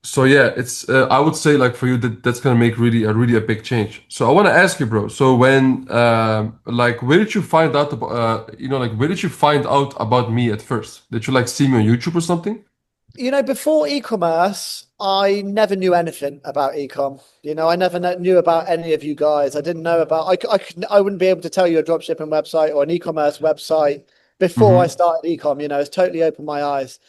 so yeah, it's I would say like for you that that's gonna make really a big change. So I want to ask you, bro. So when like where did you find out about like where did you find out about me at first? Did you like see me on YouTube or something? Before e-commerce, I never knew anything about e-com. I never knew about any of you guys. I didn't know about, I wouldn't be able to tell you a dropshipping website or an e-commerce website before I Mm-hmm. started e-com. It's totally opened my eyes.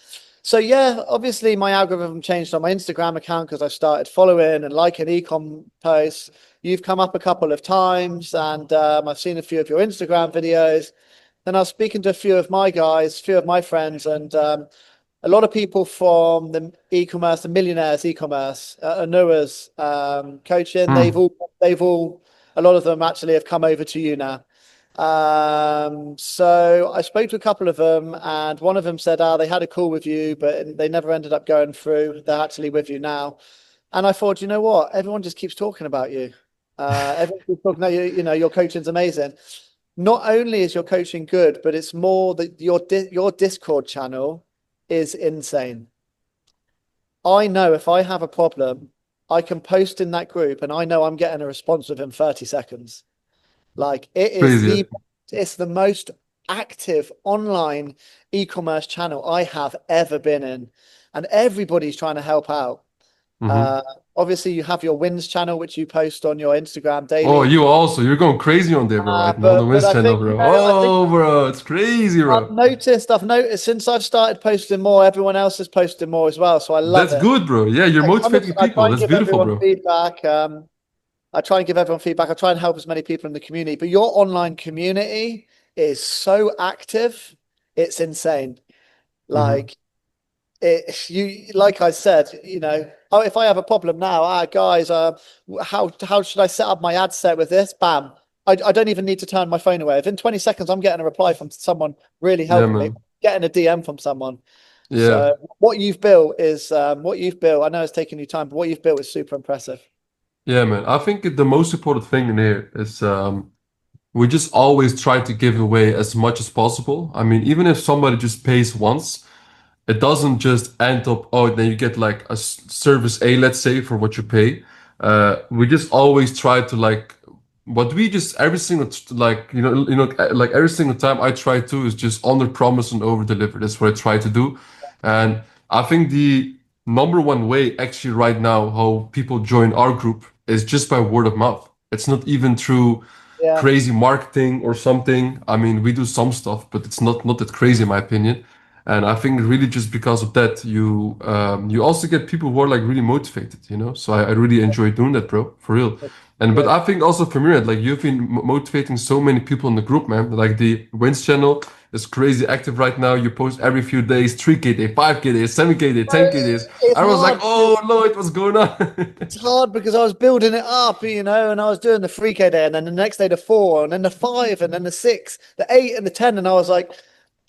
So yeah, obviously my algorithm changed on my Instagram account because I started following and liking e-com posts. You've come up a couple of times, and I've seen a few of your Instagram videos. Then I was speaking to a few of my guys, a few of my friends, and a lot of people from the e-commerce, the millionaires e-commerce, Anua's coaching. A lot of them actually have come over to you now. So I spoke to a couple of them, and one of them said, they had a call with you, but they never ended up going through. They're actually with you now. And I thought, you know what? Everyone just keeps talking about you. Everyone keeps talking about you. Your coaching's amazing. Not only is your coaching good, but it's more that your Discord channel is insane. I know if I have a problem, I can post in that group, and I know I'm getting a response within 30 seconds. Like Crazy. Yeah. it's the most active online e-commerce channel I have ever been in, and everybody's trying to help out. Mm-hmm. Uh, Obviously, you have your wins channel, which you post on your Instagram Oh, daily. you also, you're going crazy on there, bro, Uh, right now on the but but Wiz I channel, think bro. I think Oh, bro, it's crazy, bro. I've noticed since I've started posting more, everyone else is posting more as well. So I love That's it. good, bro. Yeah, you're motivating I people. try and That's give beautiful, everyone bro. feedback. I try and give everyone feedback. I try and help as many people in the community. But your online community is so active, it's insane. Mm-hmm. Like like I said, oh, if I have a problem now, guys, how should I set up my ad set with this? Bam. I don't even need to turn my phone away. Within 20 seconds, I'm getting a reply from someone really Yeah, helping me, man. getting a DM from someone. Yeah. So what you've built is what you've built. I know it's taken you time, but what you've built is super impressive. Yeah, man. I think the most important thing in here is we just always try to give away as much as possible. I mean, even if somebody just pays once, it doesn't just end up, oh, then you get like a service A, let's say, for what you pay. We just always try to like, what we just every single like like every single time I try to is just under promise and over deliver. That's what I try to do, and I think the number one way actually right now how people join our group is just by word of mouth. It's not even through Yeah, crazy marketing or something. I mean, we do some stuff, but it's not that crazy in my opinion. And I think really just because of that, you also get people who are like really motivated. So I really enjoy doing that, bro, for real. that's And but good. I think also from your end, like you've been motivating so many people in the group, man. Like the Wins channel is crazy active right now. You post every few days, 3K day, 5K days, 7K day, 10K days. It's I was like, hard. oh Lloyd, what's going on? It's hard because I was building it up, and I was doing the 3K day, and then the next day the 4, and then the 5, and then the 6, the 8, and the 10, and I was like,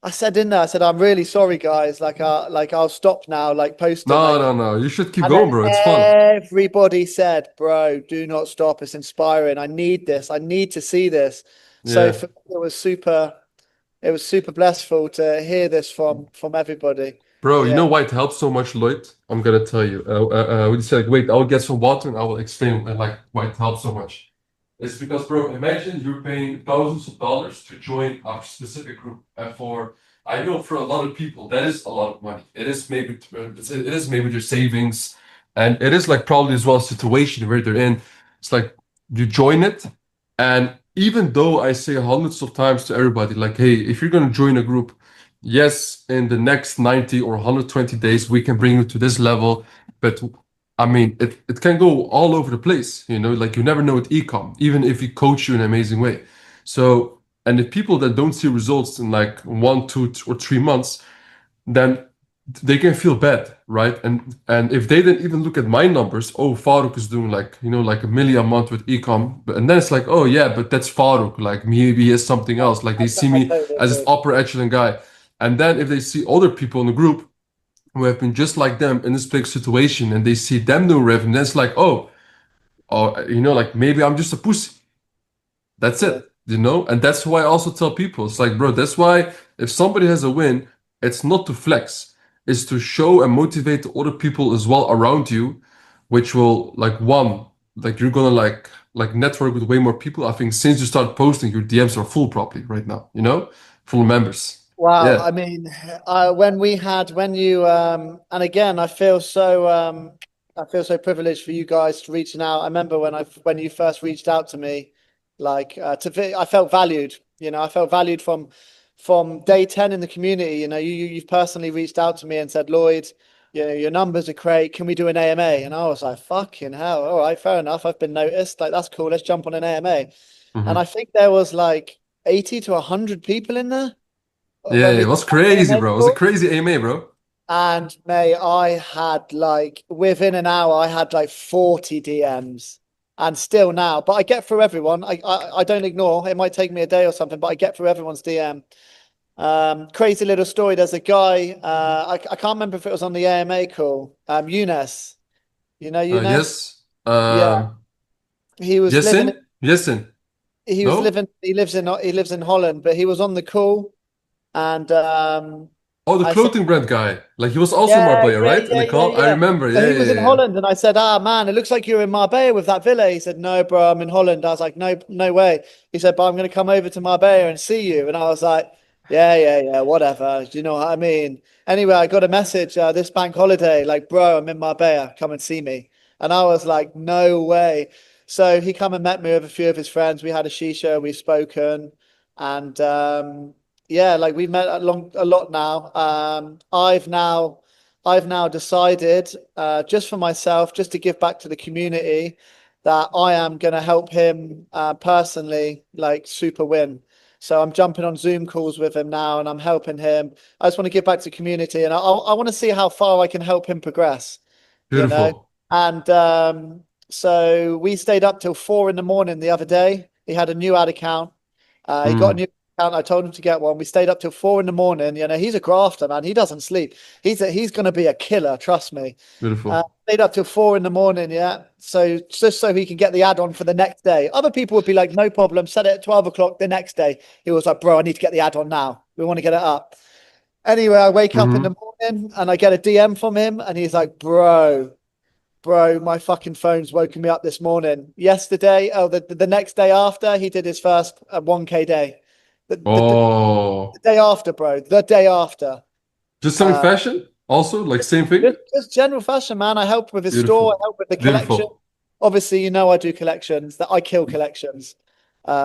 I said in there, I said, I'm really sorry, guys. Like I'll stop now, like posting, No, like, no, no. You should keep and then going, bro. It's fun. everybody said, bro, do not stop. It's inspiring. I need this. I need to see this. So Yeah. for me, it was super blissful to hear this from everybody. Bro, you Yeah, know why it helps so much, Lloyd? I'm gonna tell you. Would you say like, wait, I'll get some water and I will explain like why it helps so much. It's because, bro, imagine you're paying thousands of dollars to join a specific group, and I know for a lot of people that is a lot of money. It is maybe their savings, and it is like probably as well a situation where they're in. It's like you join it, and even though I say hundreds of times to everybody, like, hey, if you're gonna join a group. Yes, in the next 90 or 120 days, we can bring you to this level. But I mean, it can go all over the place. Like you never know with ecom, even if we coach you in an amazing way. So, and the people that don't see results in like 1, 2, or 3 months, then they can feel bad, right? And if they didn't even look at my numbers, oh, Farouk is doing like a million a month with ecom, and then it's like, oh yeah, but that's Farouk. Like maybe he has something else. Like they see I me totally as this agree. upper echelon guy. And then if they see other people in the group who have been just like them in this big situation and they see them doing revenue, it's like, oh, like maybe I'm just a pussy. That's Yeah. it, And that's why I also tell people, it's like, bro, that's why if somebody has a win, it's not to flex, it's to show and motivate other people as well around you, which will like one, like you're gonna like network with way more people. I think since you start posting, your DMs are full properly right now, full of members. Wow, Yeah. I mean, when you and again, I feel so privileged for you guys to reaching out. I remember when you first reached out to me, like I felt valued. I felt valued from day 10 in the community. You've personally reached out to me and said, Lloyd, your numbers are great. Can we do an AMA? And I was like, fucking hell, all right, fair enough. I've been noticed. Like that's cool. Let's jump on an AMA. And I Hmm. think there was like 80 to 100 people in there Yeah, when yeah, we it had was that crazy, AMA bro. It was a call. crazy AMA, bro. And mate, I had like within an hour, I had like 40 DMs. And still now, but I get through everyone. I don't ignore. It might take me a day or something, but I get through everyone's DM. Crazy little story. There's a guy. I can't remember if it was on the AMA call. Younes. You know Younes? Yes. Yeah. He was living. Yesin? Yesin. He was No? living. He lives in Holland, but he was on the call, and Oh, the I said. clothing brand guy. Like he was also in Yeah, Marbella, yeah, right? In yeah, the yeah, call? I yeah. remember. So Yeah, he yeah, was in yeah, yeah. Holland, and I said, "Ah, man, it looks like you're in Marbella with that villa." He said, "No, bro, I'm in Holland." I was like, "No, no way." He said, "But I'm going to come over to Marbella and see you." And I was like, "Yeah, yeah, yeah, whatever." Do you know what I mean? Anyway, I got a message this bank holiday, like, "Bro, I'm in Marbella. Come and see me." And I was like, "No way." So he come and met me with a few of his friends. We had a shisha. We've spoken, and yeah, like we've met a lot now. I've now decided, just for myself, just to give back to the community, that I am going to help him personally, like super win. So I'm jumping on Zoom calls with him now, and I'm helping him. I just want to give back to the community, and I want to see how far I can help him progress. You know. Beautiful. And so we stayed up till 4 in the morning the other day. He had a new ad account. He got a Mm, new account. I told him to get one. We stayed up till 4 in the morning. He's a grafter, man. He doesn't sleep. He's going to be a killer. Trust me. beautiful. Stayed up till 4 in the morning. Yeah. So just so he can get the ad on for the next day. Other people would be like, no problem. Set it at 12 o'clock the next day. He was like, bro, I need to get the ad on now. We want to get it up. Anyway, I wake up in the Hmm. morning and I get a DM from him, and he's like, bro, my fucking phone's woken me up this morning. Yesterday, the next day after, he did his first 1K day. The Oh, day after, bro, the day after. just selling Uh, fashion? Also, like same thing? just general fashion, man. I help with his store. I Beautiful. help with the collection. Beautiful. Obviously, I do collections. That I kill collections.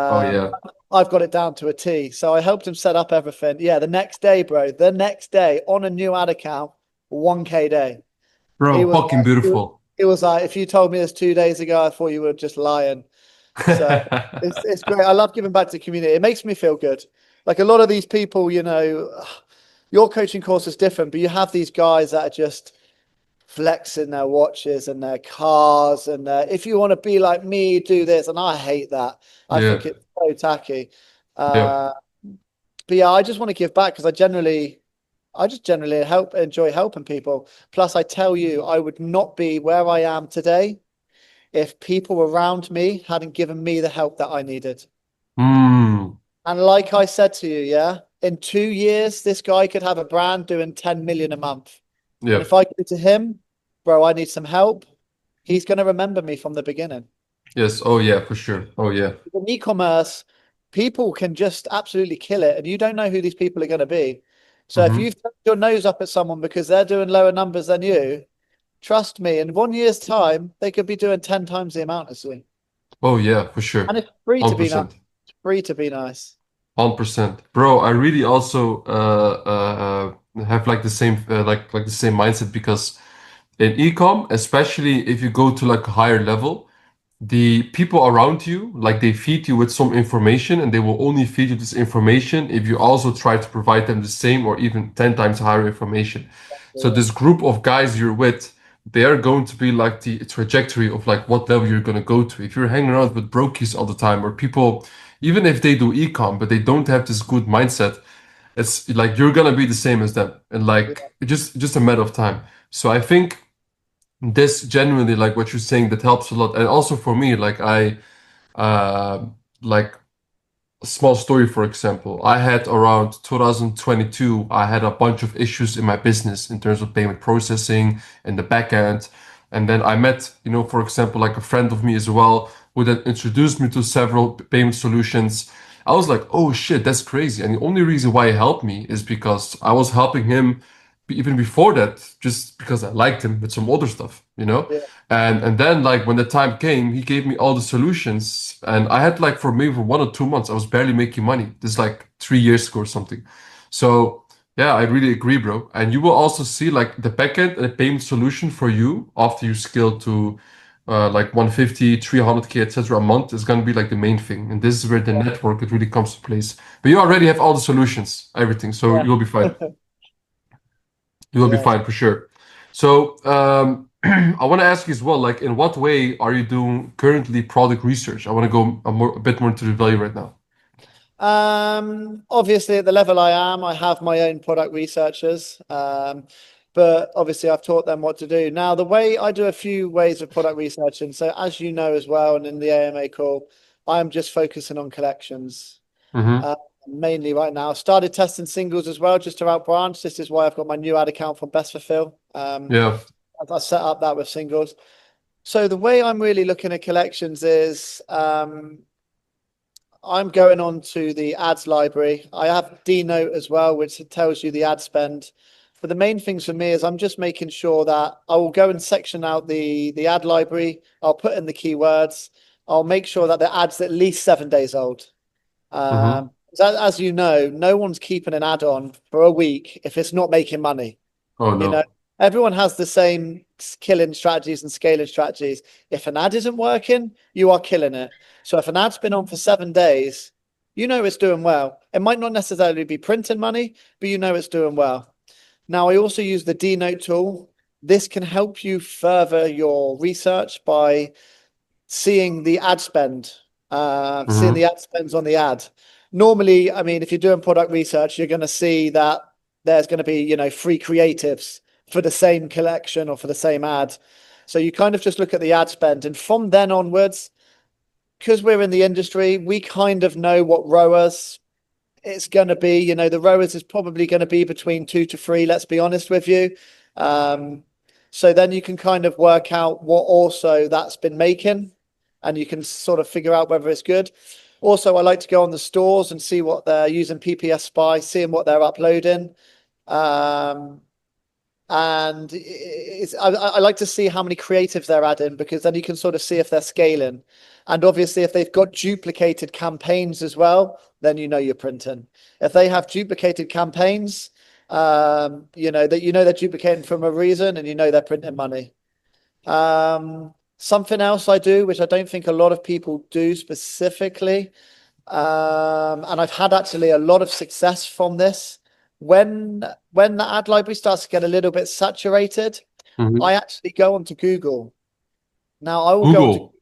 Oh Um, yeah. I've got it down to a T. So I helped him set up everything. Yeah, the next day, bro. The next day on a new ad account, 1K day. He Bro, was fucking like, beautiful. it was like, if you told me this 2 days ago, I thought you were just lying. So it's great. I love giving back to the community. It makes me feel good. Like a lot of these people, your coaching course is different, but you have these guys that are just flexing their watches and their cars, and if you want to be like me, do this. And I hate that. I Yeah. think it's so tacky. Yeah. Uh, but yeah, I just want to give back because I just generally enjoy helping people. Plus, I tell you, I would not be where I am today if people around me hadn't given me the help that I needed. Mm. And like I said to you, yeah, in 2 years, this guy could have a brand doing 10 million a month. And Yeah. if I go to him, bro, I need some help, he's going to remember me from the beginning. Yes. Oh yeah, for sure. Oh yeah. In e-commerce, people can just absolutely kill it, and you don't know who these people are going to be. So if Hmm. you've turned your nose up at someone because they're doing lower numbers than you, trust me, in 1 year's time, they could be doing 10 times the amount as you. Oh yeah, for And sure. it's free to be nice. 100%. It's free to be nice. 100%. Bro, I really also have like the same like the same mindset because in ecom, especially if you go to like a higher level, the people around you, like they feed you with some information and they will only feed you this information if you also try to provide them the same or even 10 times higher information. So Yeah. this group of guys you're with, they are going to be like the trajectory of like what level you're going to go to. If you're hanging around with brokies all the time or people, even if they do ecom, but they don't have this good mindset, it's like you're gonna be the same as them, and Yeah, like just a matter of time. So I think this genuinely, like what you're saying, that helps a lot. And also for me, like uh, like a small story, for example, I had around 2022, I had a bunch of issues in my business in terms of payment processing and the back end. And then I met, for example, like a friend of me as well, who then introduced me to several payment solutions. I was like, oh shit, that's crazy. And the only reason why he helped me is because I was helping him even before that, just because I liked him with some other stuff. yeah, And then like when the time came, he gave me all the solutions, and I had like for maybe for 1 or 2 months, I was barely making money. This is like 3 years ago or something. So yeah, I really agree, bro. And you will also see like the backend and the payment solution for you after you scale to like 150, 300K, etc. a month is gonna be like the main thing. And this is where the yeah, network it really comes to place. But you already have all the solutions, everything, so yeah, you'll be fine. You will be yeah. fine for sure. So, I want to ask you as well, like, in what way are you doing currently product research? I want to go a bit more into the value right now. Obviously at the level I am, I have my own product researchers. But obviously I've taught them what to do. Now, the way I do a few ways of product research, and so as you know as well, and in the AMA call, I'm just focusing on collections. Mm-hmm. Uh, Mainly right now. Started testing singles as well, just to out branch. This is why I've got my new ad account from Best Fulfill. Yeah. I set up that with singles. So the way I'm really looking at collections is I'm going on to the ads library. I have Dnote as well, which tells you the ad spend. But the main things for me is I'm just making sure that I will go and section out the ad library. I'll put in the keywords. I'll make sure that the ad's at least 7 days old. Mm-hmm. As you know, no one's keeping an ad on for a week if it's not making money. Oh You know, no. everyone has the same killing strategies and scaling strategies. If an ad isn't working, you are killing it. So if an ad's been on for 7 days, you know it's doing well. It might not necessarily be printing money, but you know it's doing well. Now, I also use the Dnote tool. This can help you further your research by seeing the ad spend, seeing the Mm-hmm. ad spends on the ad. Normally, I mean, if you're doing product research, you're going to see that there's going to be, free creatives for the same collection or for the same ad. So you kind of just look at the ad spend. And from then onwards, because we're in the industry, we kind of know what ROAS it's going to be. The ROAS is probably going to be between 2 to 3, let's be honest with you. Um, so then you can kind of work out what also that's been making, and you can sort of figure out whether it's good. Also, I like to go on the stores and see what they're using PPS Spy, seeing what they're uploading. Um, and I like to see how many creatives they're adding, because then you can sort of see if they're scaling. And obviously, if they've got duplicated campaigns as well, then you know you're printing. If they have duplicated campaigns, they're duplicating from a reason, and you know they're printing money. Something else I do, which I don't think a lot of people do specifically, and I've had actually a lot of success from this. When the ad library starts to get a little bit saturated, Mm-hmm. I actually go onto Google. Now I will go onto. Google.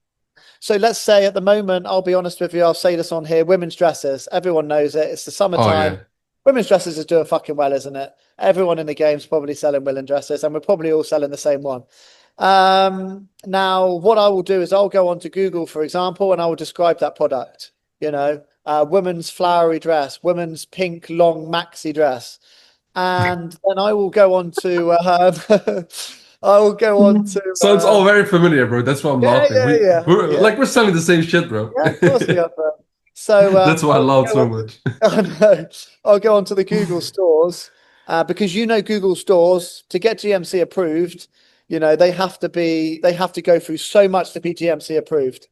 So let's say at the moment, I'll be honest with you, I'll say this on here: women's dresses. Everyone knows it. It's the Oh summertime. yeah. Women's dresses is doing fucking well, isn't it? Everyone in the game's probably selling women's dresses, and we're probably all selling the same one. Now what I will do is I'll go onto Google, for example, and I will describe that product. Women's flowery dress, women's pink long maxi dress, and then I will go on to I will go on to Sounds all very familiar, bro. That's why I'm yeah, laughing. yeah, yeah, yeah, We're selling the same shit, bro. yeah, of course we are. Bro. So That's why I I'll laugh go so on much. I know. I'll go onto the Google stores, because Google stores, to get GMC approved, they have to go through so much to be GMC approved.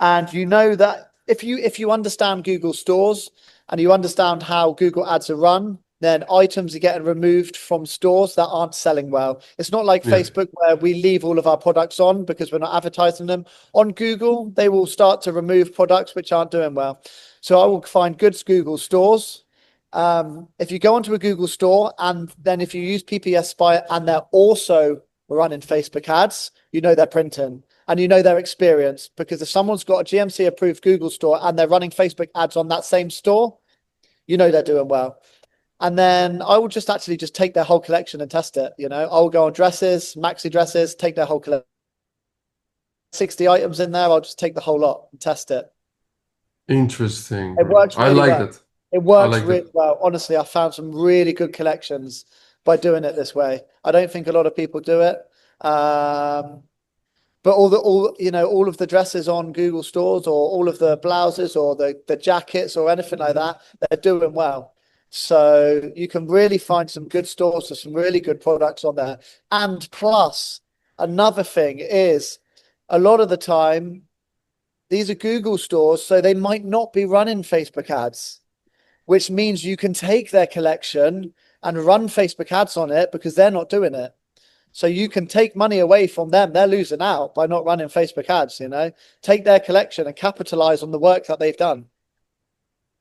And you know that if you understand Google stores and you understand how Google ads are run, then items are getting removed from stores that aren't selling well. It's not like Yeah. Facebook where we leave all of our products on because we're not advertising them. On Google, they will start to remove products which aren't doing well. So I will find good Google stores. If you go onto a Google store, and then if you use PPS Spy and they're also running Facebook ads, you know they're printing, and you know their experience, because if someone's got a GMC approved Google store and they're running Facebook ads on that same store, you know they're doing well. And then I will just actually just take their whole collection and test it. I'll go on dresses, maxi dresses, take their whole collection. 60 items in there. I'll just take the whole lot and test it. Interesting, It bro. works I really like well. that. It I works like that. really well. Honestly, I found some really good collections by doing it this way. I don't think a lot of people do it. But all of the dresses on Google stores, or all of the blouses, or the jackets, or anything like that, they're doing well. So you can really find some good stores with some really good products on there. And plus, another thing is, a lot of the time, these are Google stores, so they might not be running Facebook ads, which means you can take their collection and run Facebook ads on it because they're not doing it. So you can take money away from them. They're losing out by not running Facebook ads, take their collection and capitalize on the work that they've done.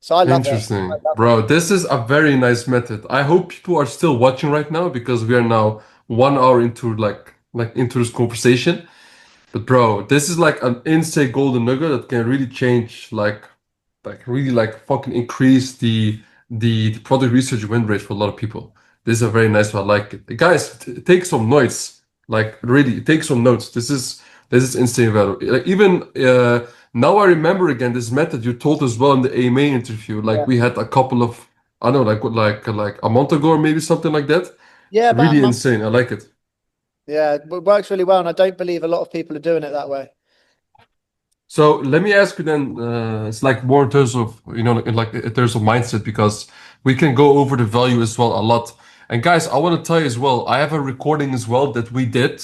So I love it. I Interesting. love it. Bro, this is a very nice method. I hope people are still watching right now because we are now 1 hour into into this conversation. But bro, this is like an insane golden nugget that can really change really fucking increase the product research win rate for a lot of people. This is a very nice one. I like it. Guys, take some notes. Like really, take some notes. This is insane value. Like even now I remember again this method you told as well in the AMA interview. Like Yeah. we had a couple of I don't know, like a month ago or maybe something like that. Yeah, about a Really month. insane. I like it. Yeah, it works really well. And I don't believe a lot of people are doing it that way. So let me ask you then, it's like more in terms of, in terms of mindset, because we can go over the value as well a lot. And guys, I want to tell you as well, I have a recording as well that we did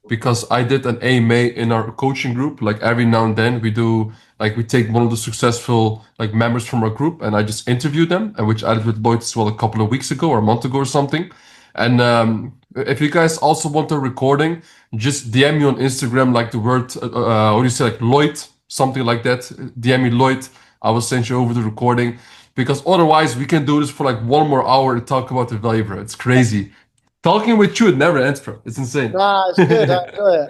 because I did an AMA in our coaching group. Like every now and then we do, like we take one of the successful like members from our group and I just interview them, and which I did with Lloyd as well a couple of weeks ago or a month ago or something. And if you guys also want a recording, just DM me on Instagram, like the word, what do you say, like Lloyd, something like that. DM me Lloyd. I will send you over the recording because otherwise we can do this for like 1 more hour and talk about the value, bro. It's crazy. Talking with you, it never ends, bro. It's insane. Nah, it's good. I enjoy it.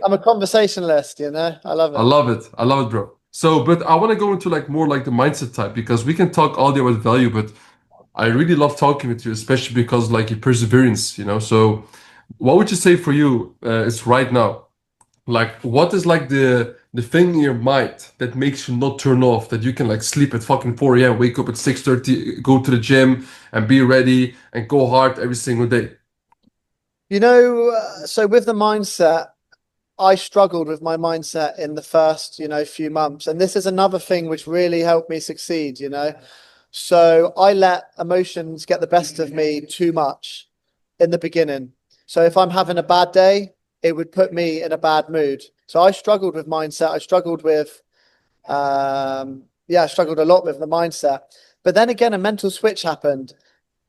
I'm a conversationalist, I love I it. love it. I love it, bro. So, but I want to go into like more like the mindset type because we can talk all day about value, but I really love talking with you, especially because like your perseverance. So, what would you say for you is right now? Like, what is like the thing in your mind that makes you not turn off? That you can like sleep at fucking 4 a.m., wake up at 6:30, go to the gym and be ready and go hard every single day. So with the mindset, I struggled with my mindset in the first, few months. And this is another thing which really helped me succeed. So I let emotions get the best of me too much in the beginning. So if I'm having a bad day, it would put me in a bad mood. So I struggled with mindset. I struggled a lot with the mindset. But then again, a mental switch happened.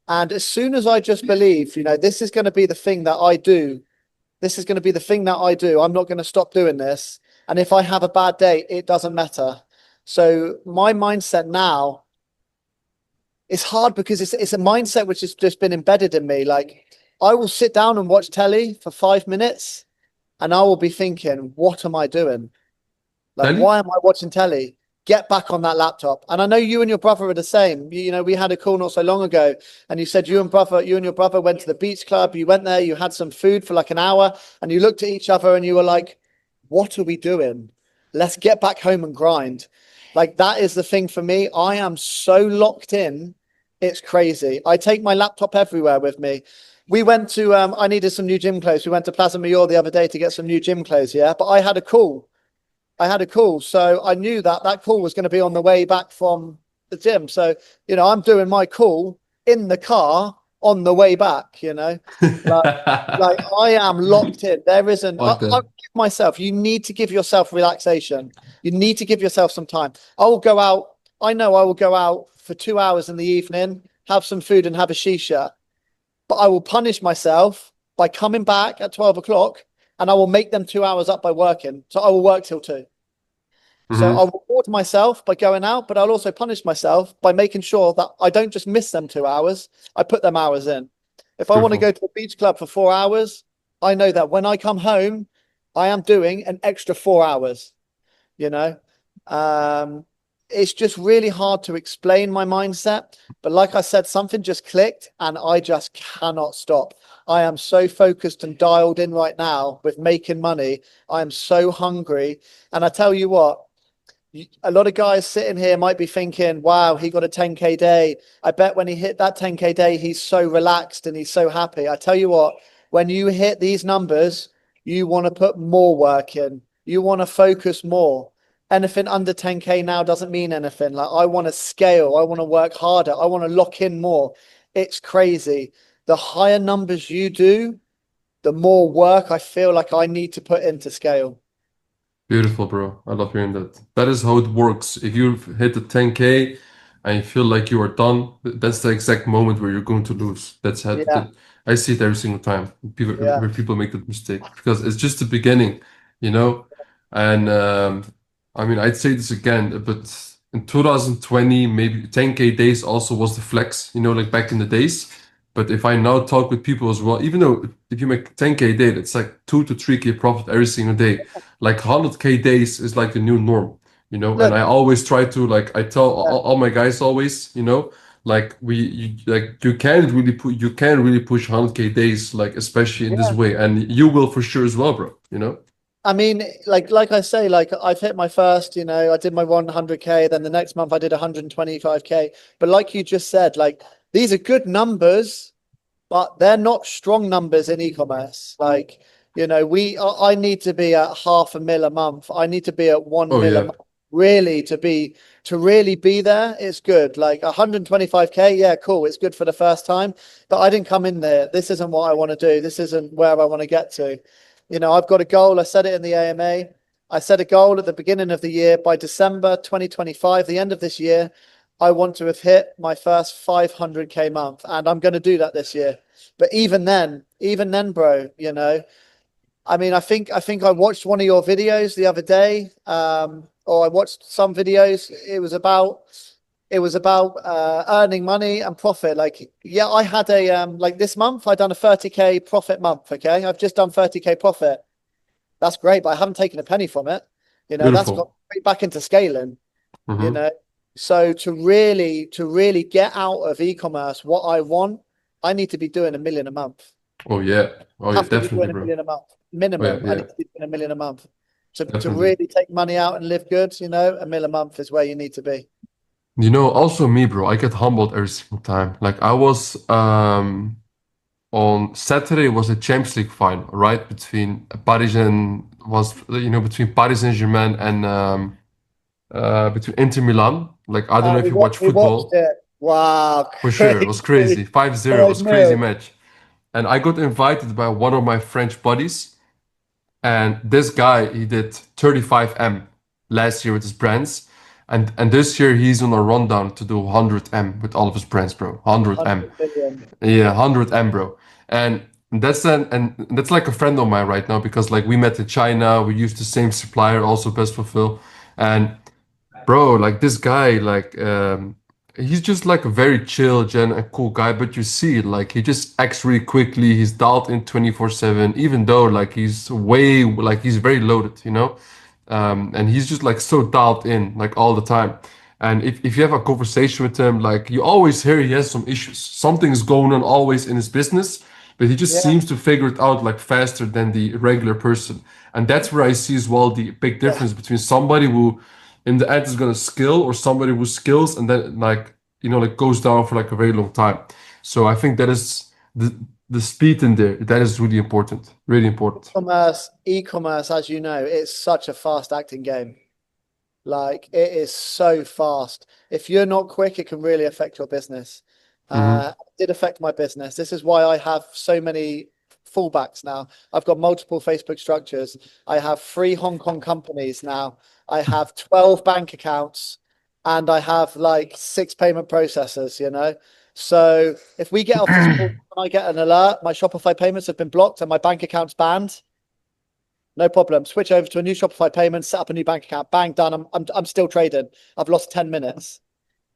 And as soon as I just believe, this is going to be the thing that I do. This is going to be the thing that I do. I'm not going to stop doing this. And if I have a bad day, it doesn't matter. So my mindset now is hard because it's a mindset which has just been embedded in me. Like I will sit down and watch telly for 5 minutes and I will be thinking, what am I doing? Like, Tell you? why am I watching telly? Get back on that laptop. And I know you and your brother are the same. We had a call not so long ago, and you said you and your brother went to the beach club. You went there, you had some food for like an hour, and you looked at each other and you were like, what are we doing? Let's get back home and grind. Like that is the thing for me. I am so locked in. It's crazy. I take my laptop everywhere with me. We went to I needed some new gym clothes. We went to Plaza Mayor the other day to get some new gym clothes, yeah. But I had a call. So I knew that call was going to be on the way back from the gym. So, I'm doing my call in the car on the way back. Like, like I am locked in. There isn't, Fuck I that. give myself, you need to give yourself relaxation. You need to give yourself some time. I will go out. I know I will go out for 2 hours in the evening, have some food and have a shisha, but I will punish myself by coming back at 12 o'clock and I will make them 2 hours up by working. So I will work till 2. So Hmm. I'll reward myself by going out, but I'll also punish myself by making sure that I don't just miss them 2 hours. I put them hours in. If I want to go Beautiful. to the beach club for 4 hours, I know that when I come home, I am doing an extra 4 hours, you know. Um, it's just really hard to explain my mindset. But like I said, something just clicked and I just cannot stop. I am so focused and dialed in right now with making money. I am so hungry. And I tell you what, a lot of guys sitting here might be thinking, wow, he got a 10K day. I bet when he hit that 10K day, he's so relaxed and he's so happy. I tell you what, when you hit these numbers, you want to put more work in. You want to focus more. Anything under 10K now doesn't mean anything. Like, I want to scale. I want to work harder. I want to lock in more. It's crazy. The higher numbers you do, the more work I feel like I need to put into scale. Beautiful, bro. I love hearing that. That is how it works. If you hit the 10K and you feel like you are done, that's the exact moment where you're going to lose. Yeah, I see it every single time. People yeah, where people make that mistake because it's just the beginning, you know. And I mean, I'd say this again, but in 2020, maybe 10K days also was the flex, you know, like back in the days. But if I now talk with people as well, even though if you make 10K a day, it's like 2 to 3K profit every single day. Like 100K days is like the new norm, you know. And look, I always try to like I tell yeah, all my guys always, you know, like you can't really push 100K days, like especially in this yeah. way, and you will for sure as well, bro. You know. I mean, like I say, like I've hit my first, I did my 100K, then the next month I did 125K. But like you just said, like these are good numbers, but they're not strong numbers in e-commerce. Like, I need to be at 500,000 a month. I need to be at 1 Oh mil a yeah, month really to really be there. It's good. Like 125K, yeah, cool. It's good for the first time, but I didn't come in there. This isn't what I want to do. This isn't where I want to get to. I've got a goal. I said it in the AMA. I set a goal at the beginning of the year. By December 2025, the end of this year, I want to have hit my first 500K month, and I'm going to do that this year. But even then, bro, I mean, I think I watched one of your videos the other day, or I watched some videos. It was about earning money and profit. Like, yeah, I had a like this month I done a 30K profit month. Okay, I've just done 30K profit. That's great, but I haven't taken a penny from it. That's got beautiful. straight back into scaling. You Hmm. know, so to really get out of e-commerce, what I want, I need to be doing 1 million a month. Oh yeah, Have to be definitely, doing a bro. million a month Oh yeah, minimum. I yeah, need to be doing 1 million a month to definitely. really take money out and live good. 1 million a month is where you need to be. You know, also me, bro. I get humbled every single time. Like I was on Saturday was a Champions League final, right? Between Paris Saint-Germain and between Inter Milan. Like I don't know if We you wa watch we watched football. it. Wow, For sure, it was crazy. crazy. 5-0. It was a crazy 5-0. match. And I got invited by one of my French buddies. And this guy, he did 35M last year with his brands. And this year he's on a rundown to do 100M with all of his brands, bro. 100M. 100 billion. Yeah, 100M, bro. And that's like a friend of mine right now because like we met in China, we used the same supplier, also Best Fulfill. And bro, like this guy, like he's just like a very chill, gen and cool guy, but you see, like he just acts really quickly. He's dialed in 24/7, even though like he's very loaded, you know? And he's just like so dialed in, like all the time. And if you have a conversation with him, like you always hear he has some issues. Something's going on always in his business, but he just Yeah, seems to figure it out like faster than the regular person. And that's where I see as well the big yeah. difference between somebody who in the end is gonna skill or somebody who skills and then like like goes down for like a very long time. So I think that is the speed in there that is really important, really important. E-commerce, as you know, it's such a fast acting game. Like it is so fast. If you're not quick, it can really affect your business. Hmm. It did affect my business. This is why I have so many fallbacks now. I've got multiple Facebook structures. I have 3 Hong Kong companies now. I have 12 bank accounts and I have like 6 payment processors. So if we get off this call and I get an alert, my Shopify payments have been blocked and my bank account's banned. No problem. Switch over to a new Shopify payment, set up a new bank account. Bang, done. I'm still trading. I've lost 10 minutes.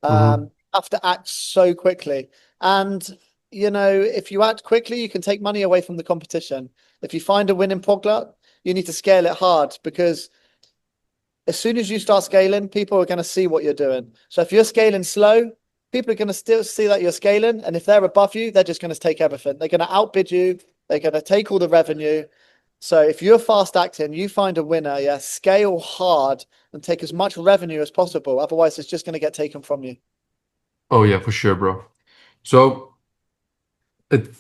Hmm. Have to act so quickly. And if you act quickly, you can take money away from the competition. If you find a winning product, you need to scale it hard because As soon as you start scaling, people are going to see what you're doing. So if you're scaling slow, people are going to still see that you're scaling. And if they're above you, they're just going to take everything. They're going to outbid you. They're going to take all the revenue. So if you're fast acting, you find a winner, yeah, scale hard and take as much revenue as possible. Otherwise, it's just going to get taken from you. Oh yeah, for sure, bro. So it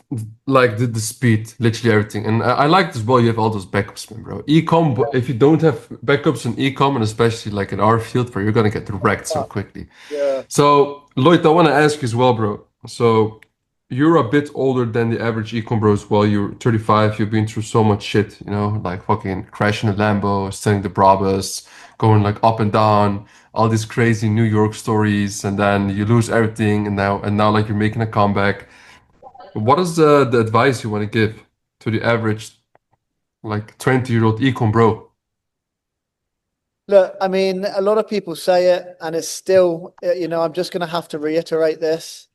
like the speed, literally everything. And I like as well you have all those backups, man, bro. Ecom, if you don't have backups in ecom, and especially like in our field where you're gonna get wrecked so But quickly. yeah. So Lloyd, I want to ask you as well, bro. So you're a bit older than the average ecom bro as well. You're 35, you've been through so much shit, you know, like fucking crashing a Lambo, selling the Brabus, going like up and down, all these crazy New York stories, and then you lose everything, and now like you're making a comeback. What is the advice you want to give to the average like 20-year-old econ bro? Look, I mean, a lot of people say it, and it's still, I'm just going to have to reiterate this.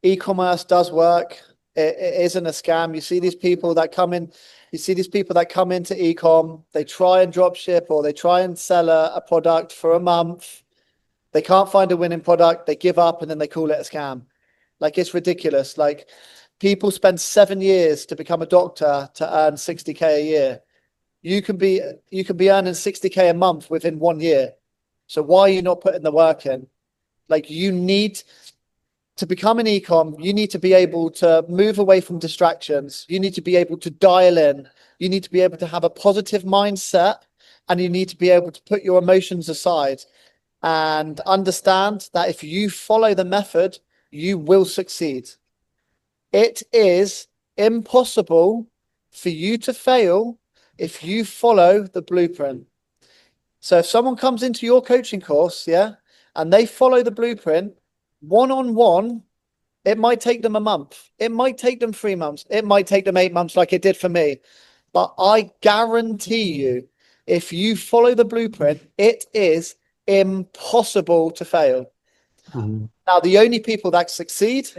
E-commerce does work. It isn't a scam. You see these people that come in, you see these people that come into e-com, they try and drop ship or they try and sell a product for a month. They can't find a winning product. They give up and then they call it a scam. Like it's ridiculous. Like people spend 7 years to become a doctor to earn 60K a year. You can be earning 60K a month within 1 year. So why are you not putting the work in? Like you need to become an ecom, you need to be able to move away from distractions. You need to be able to dial in. You need to be able to have a positive mindset, and you need to be able to put your emotions aside and understand that if you follow the method, you will succeed. It is impossible for you to fail if you follow the blueprint. So if someone comes into your coaching course, yeah, and they follow the blueprint one on one, it might take them a month. It might take them 3 months. It might take them 8 months, like it did for me. But I guarantee you, if you follow the blueprint, it is impossible to fail. Mhm. Now, the only people that succeed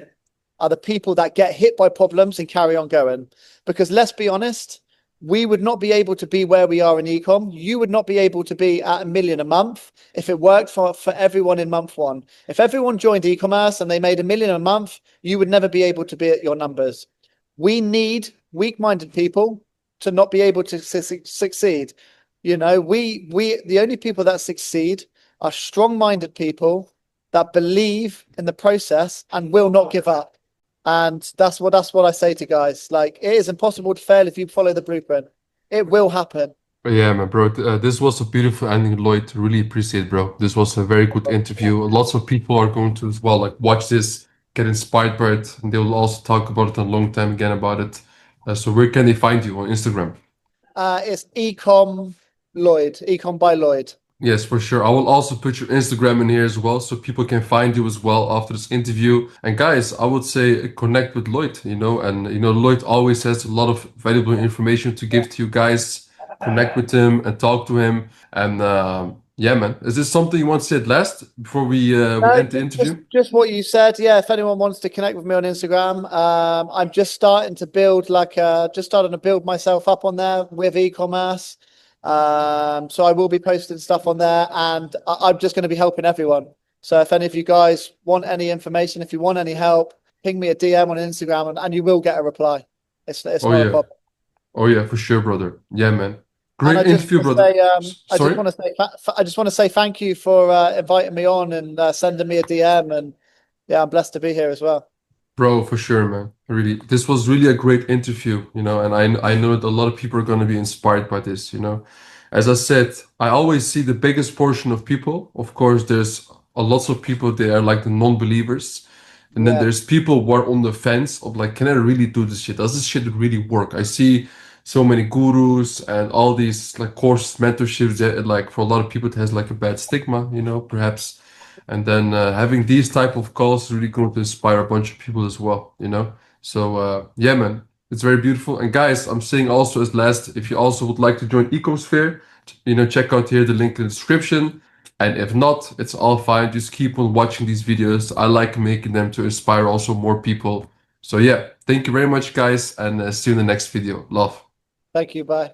are the people that get hit by problems and carry on going. Because let's be honest, we would not be able to be where we are in ecom. You would not be able to be at 1 million a month if it worked for everyone in month one. If everyone joined e-commerce and they made 1 million a month, you would never be able to be at your numbers. We need weak-minded people to not be able to succeed. The only people that succeed are strong-minded people that believe in the process and will not give up. And that's what I say to guys. Like it is impossible to fail if you follow the blueprint. It will happen. But yeah, man, bro, this was a beautiful ending, Lloyd. Really appreciate, bro. This was a very good interview. Lots of people are going to as well, like watch this, get inspired by it, and they will also talk about it a long time again about it. So where can they find you on Instagram? It's ecom Lloyd, ecom by Lloyd. Yes, for sure. I will also put your Instagram in here as well, so people can find you as well after this interview. And guys, I would say connect with Lloyd, and Lloyd always has a lot of valuable information to give to you guys. Connect with him and talk to him. And yeah, man, is this something you want to say at last before we No, end the just, interview? just what you said. Yeah, if anyone wants to connect with me on Instagram, I'm just starting to build myself up on there with e-commerce. So I will be posting stuff on there, and I'm just going to be helping everyone. So if any of you guys want any information, if you want any help, ping me a DM on Instagram, and you will get a reply. It's Oh not a yeah. problem. Oh yeah, for sure, brother. Yeah, man. And Great interview, brother. Sorry? I just want to say thank you for inviting me on and sending me a DM, and yeah, I'm blessed to be here as well. Bro, for sure, man. Really, this was really a great interview, and I know that a lot of people are going to be inspired by this. As I said, I always see the biggest portion of people. Of course, there's a lots of people they are like the non-believers, and then Yeah, there's people who are on the fence of like, can I really do this shit? Does this shit really work? I see so many gurus and all these like course mentorships that like for a lot of people it has like a bad stigma, perhaps. And then having these type of calls is really going to inspire a bunch of people as well. So yeah, man, it's very beautiful. And guys, I'm saying also as last, if you also would like to join Ecosphere, check out here the link in the description. And if not, it's all fine. Just keep on watching these videos. I like making them to inspire also more people. So yeah, thank you very much, guys, and see you in the next video. Love. thank you. Bye.